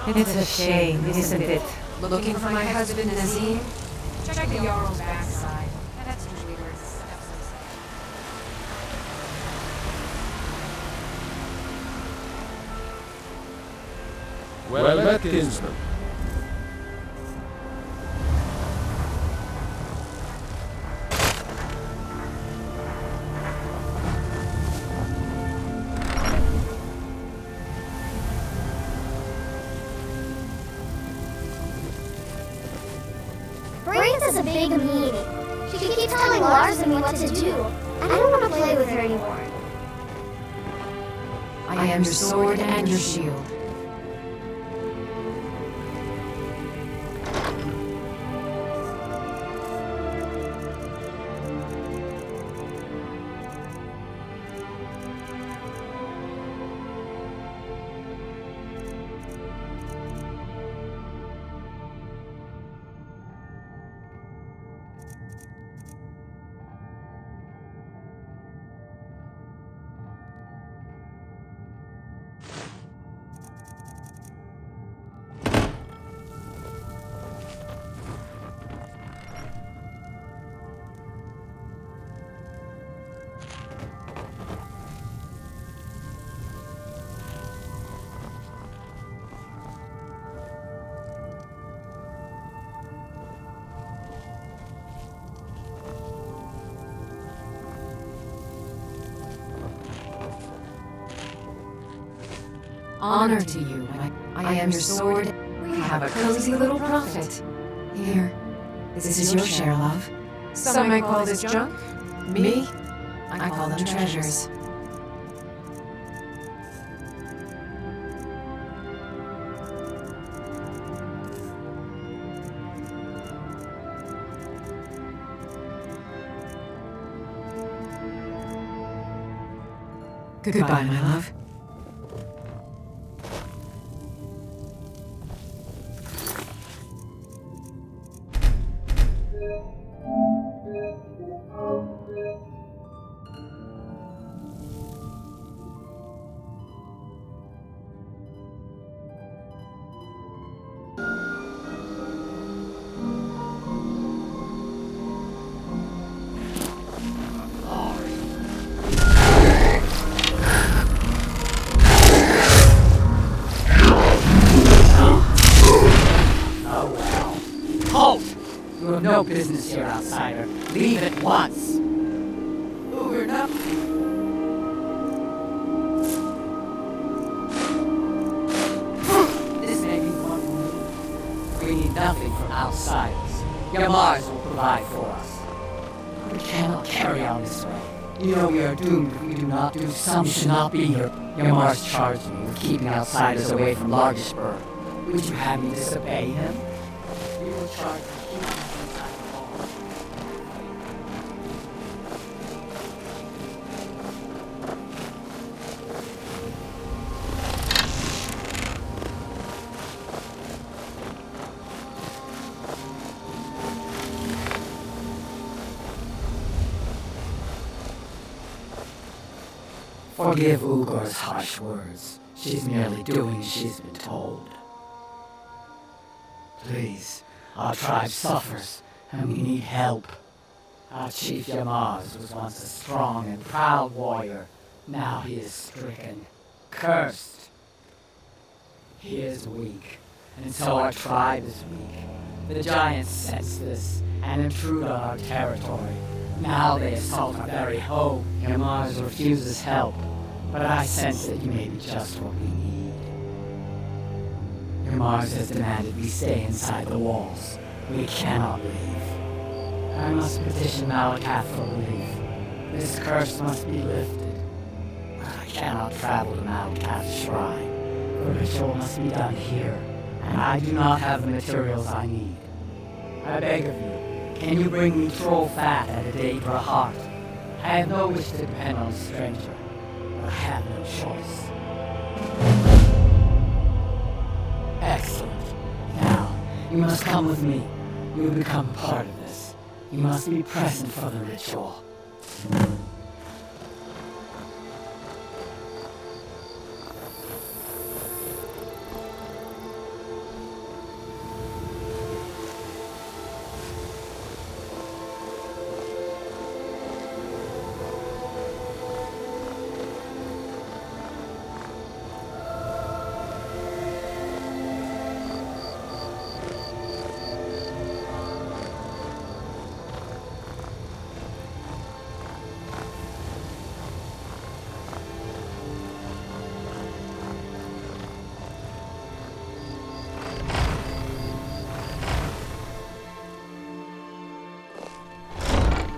It's a shame, isn't it? Looking for my husband, Nazim? Check the Jarl's backside. That's usually where it's Well met, kinsman. Brains is a big meanie. She keeps telling Lars and me what to do. I don't want to play with her anymore. I am your sword and your shield. Honor to you. I am your sword. We have a cozy little prophet. Here. This is your share, love. Some might call this junk. Me? I call them treasures. Goodbye, my love. You have no business here, outsider. Leave at once. We're not. This may be one move. We need nothing from outsiders. Yamars will provide for us. We cannot carry on this way. You know we are doomed if we do not do something. You should not be here. Yamars charged me with keeping outsiders away from Largisburg. Would you have me disobey him? We will charge you. Forgive Ugor's harsh words. She's merely doing as she's been told. Please, our tribe suffers, and we need help. Our chief Yamaz was once a strong and proud warrior. Now he is stricken, cursed. He is weak, and so our tribe is weak. The giants sense this and intrude on our territory. Now they assault our very home. Yamaz refuses help, but I sense that you may be just what we need. Yamaz has demanded we stay inside the walls. We cannot leave. I must petition Malakath for relief. This curse must be lifted. But I cannot travel to Malakath's shrine. The ritual must be done here, and I do not have the materials I need. I beg of you, can you bring me troll fat at a Daedra heart? I have no wish to depend on a stranger, but I have no choice. Excellent. Now, you must come with me. You will become part of this. You must be present for the ritual.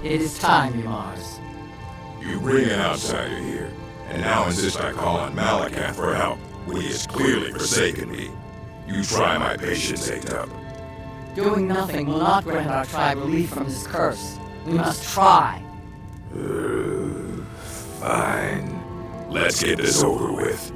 It is time, Mars. You bring an outsider here, and now insist I call on Malakath for help, when he has clearly forsaken me. You try my patience, Atub. Doing nothing will not grant our tribe relief from this curse. We must try. Fine. Let's get this over with.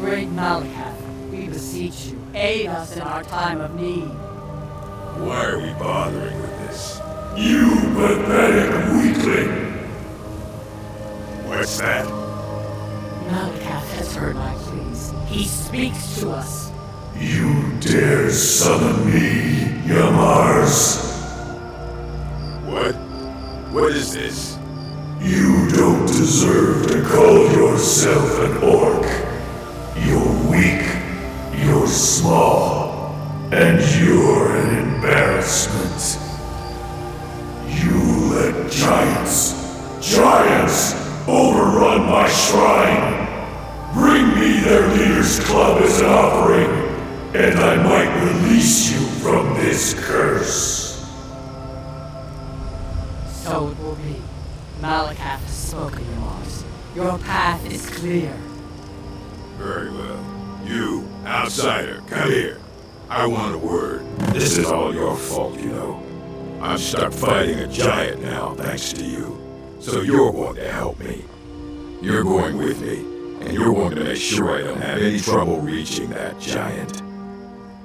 Great Malakath, we beseech you, aid us in our time of need. Why are we bothering with this? You pathetic weakling! What's that? Malakath has heard my pleas. He speaks to us. You dare summon me, Yamars? What? What is this? You don't deserve to call yourself an orc. You're weak, you're small, and you're an embarrassment. You let giants overrun my shrine. Bring me their leader's club as an offering, and I might release you from this curse. So it will be. Malakath has spoken, Mars. Your path is clear. Very well. You, outsider, come here. I want a word. This is all your fault, you know. I'm stuck fighting a giant now, thanks to you. So you're going to help me. You're going with me, and you're going to make sure I don't have any trouble reaching that giant.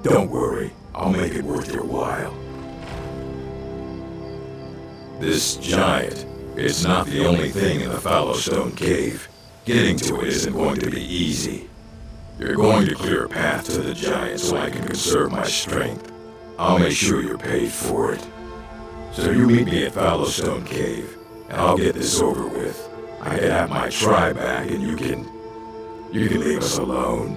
Don't worry, I'll make it worth your while. This giant, it's not the only thing in the Fallowstone Cave. Getting to it isn't going to be easy. You're going to clear a path to the giant so I can conserve my strength. I'll make sure you're paid for it. So you meet me at Fallowstone Cave, and I'll get this over with. I can have my tribe back, and you can leave us alone.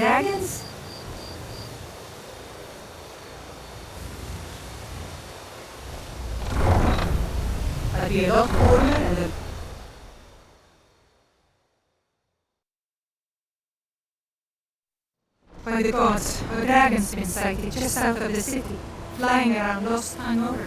dragons? I'd be a lot cooler and a... By the gods, a dragon's been sighted just south of the city, flying around lost hungover.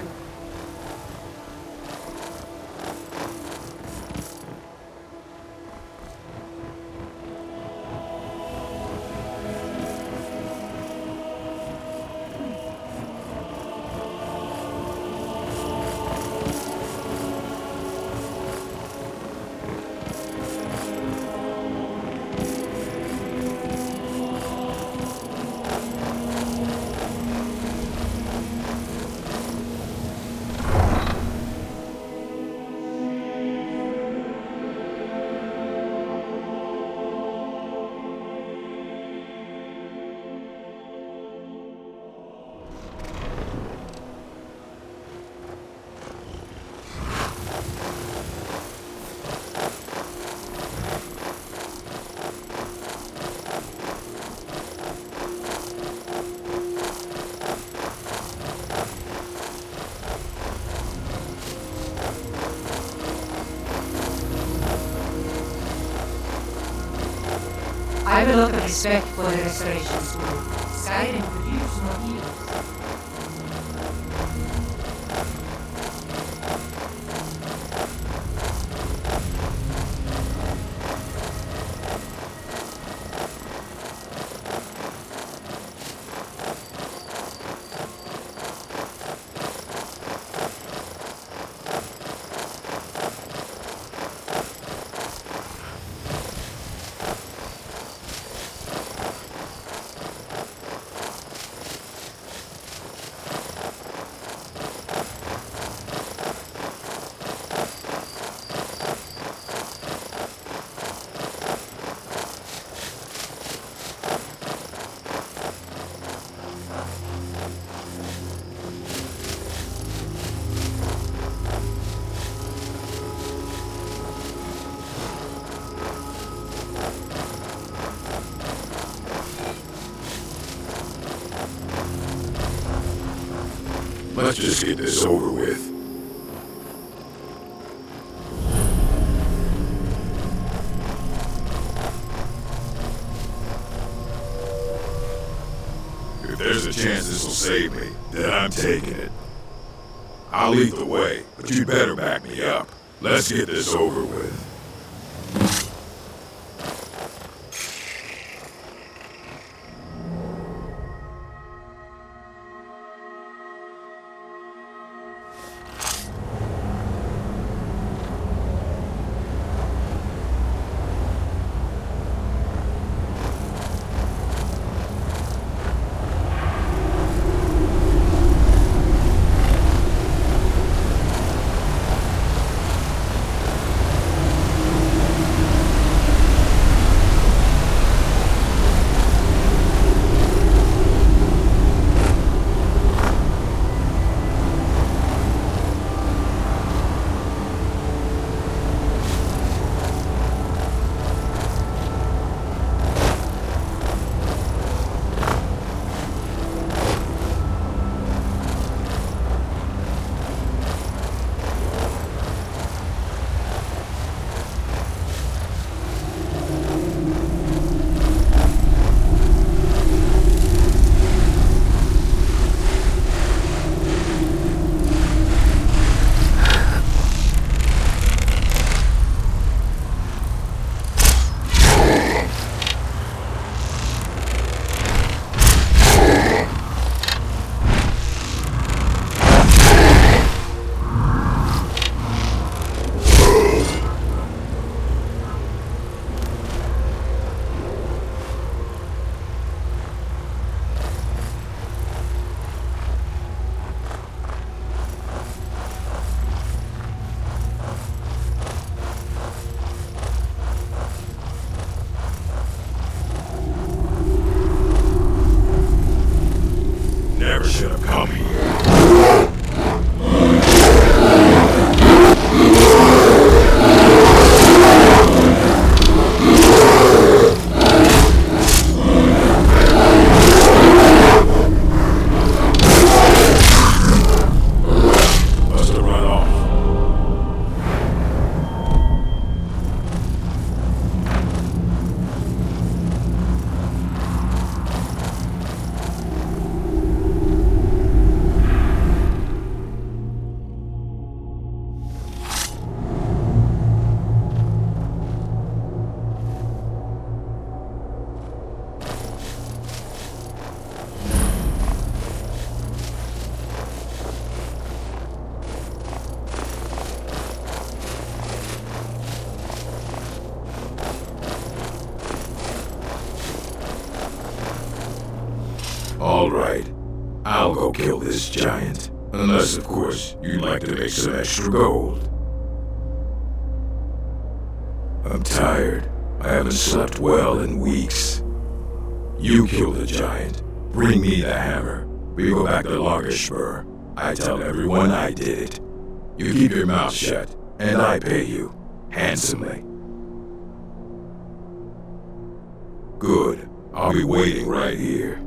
I have a lot of respect for the restorations too. Skyrim could use more healers. Let's just get this over with. If there's a chance this will save me, then I'm taking it. I'll lead the way, but you'd better back me up. Let's get this over with. All right. I'll go kill this giant. Unless, of course, you'd like to make some extra gold. I'm tired. I haven't slept well in weeks. You kill the giant. Bring me the hammer. We go back to Lagerspur. I tell everyone I did it. You keep your mouth shut, and I pay you. Handsomely. Good. I'll be waiting right here.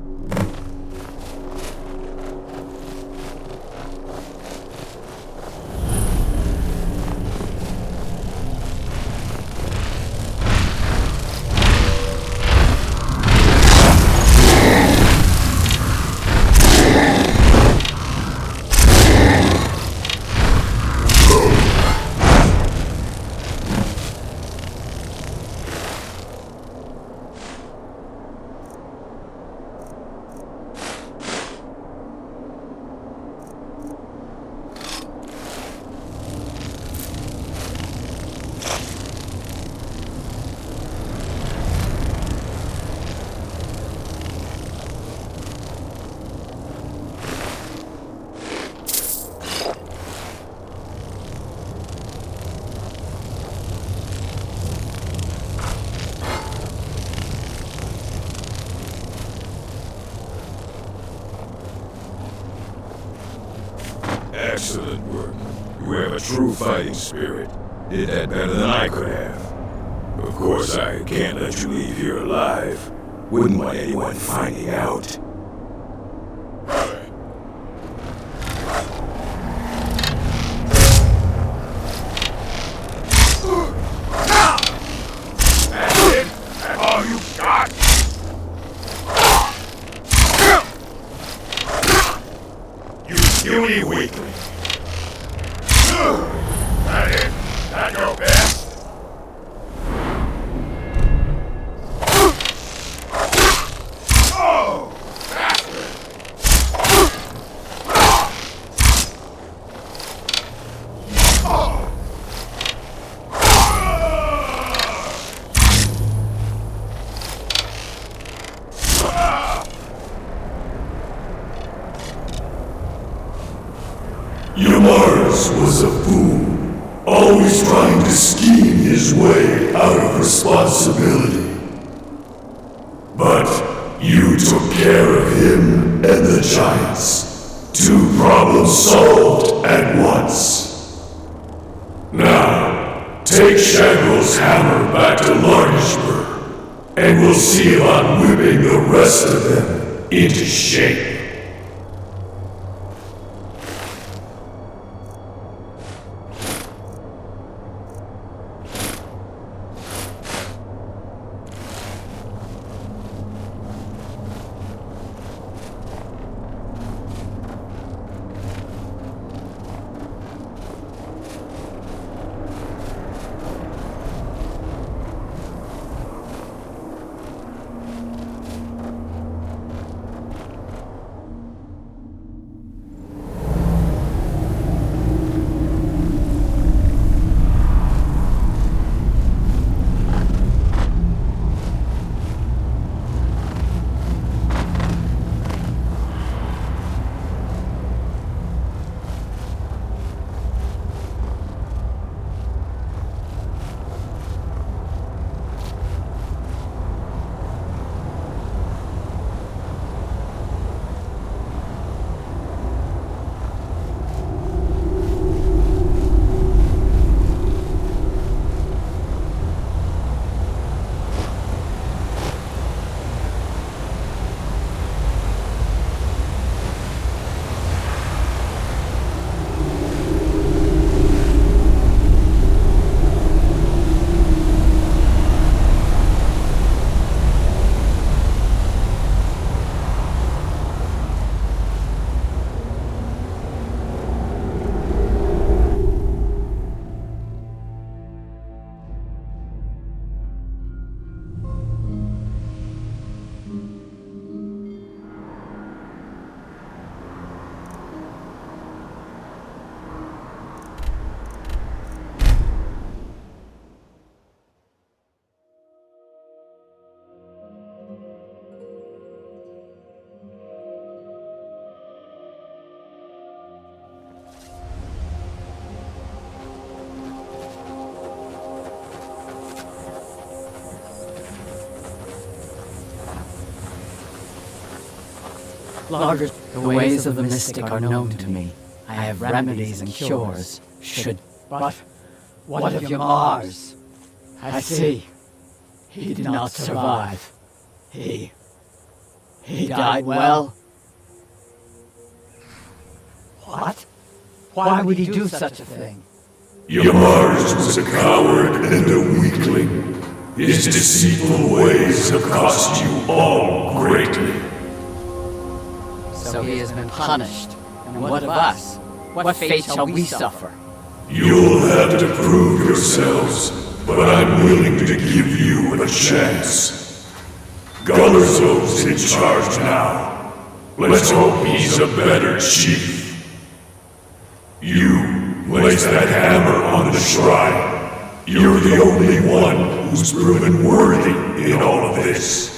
Excellent work. You have a true fighting spirit. Did that better than I could have. Of course, I can't let you leave here alive. Wouldn't want anyone finding out. That's it? That's all you got? You puny weakling. That it? That your best? Oh, bastard! Yamars was a fool, always trying to scheme his way out of responsibility. But you took care of him and the giants. 2 problems solved at once. Now, take Shagrel's hammer back to Largisburg, and we'll see about whipping the rest of them into shape. Larger. The ways of the mystic are known to me. I have remedies and cures. But what of your Mars? I see. He did not survive. He died well. What? Why would he do such a thing? Mars was a coward and a weakling. His deceitful ways have cost you all greatly. So he has been punished. And what of us? What fate shall we suffer? You'll have to prove yourselves, but I'm willing to give you a chance. Gullerzo's in charge now. Let's hope he's a better chief. You place that hammer on the shrine. You're the only one who's proven worthy in all of this.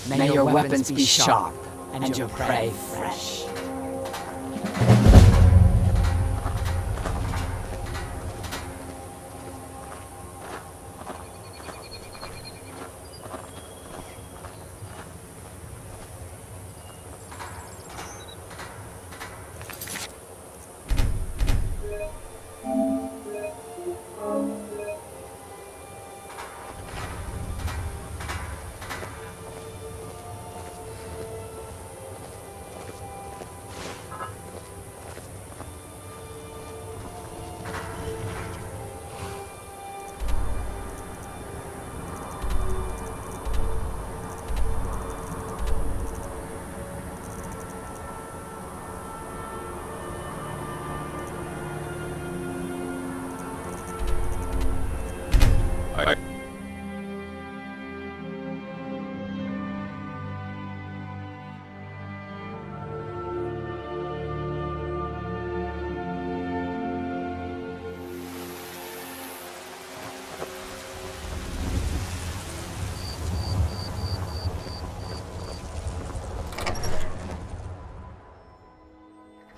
May your weapons be sharp, and your prey fresh.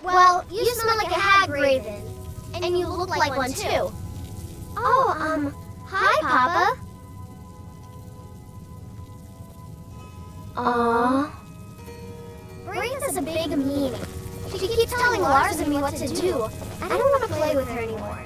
Well, you smell like a hag, Raven. And you look like one, too. Oh, hi, Papa. Aww. Brains has a big meaning. She keeps telling Lars and me what to do. I don't want to play with her anymore.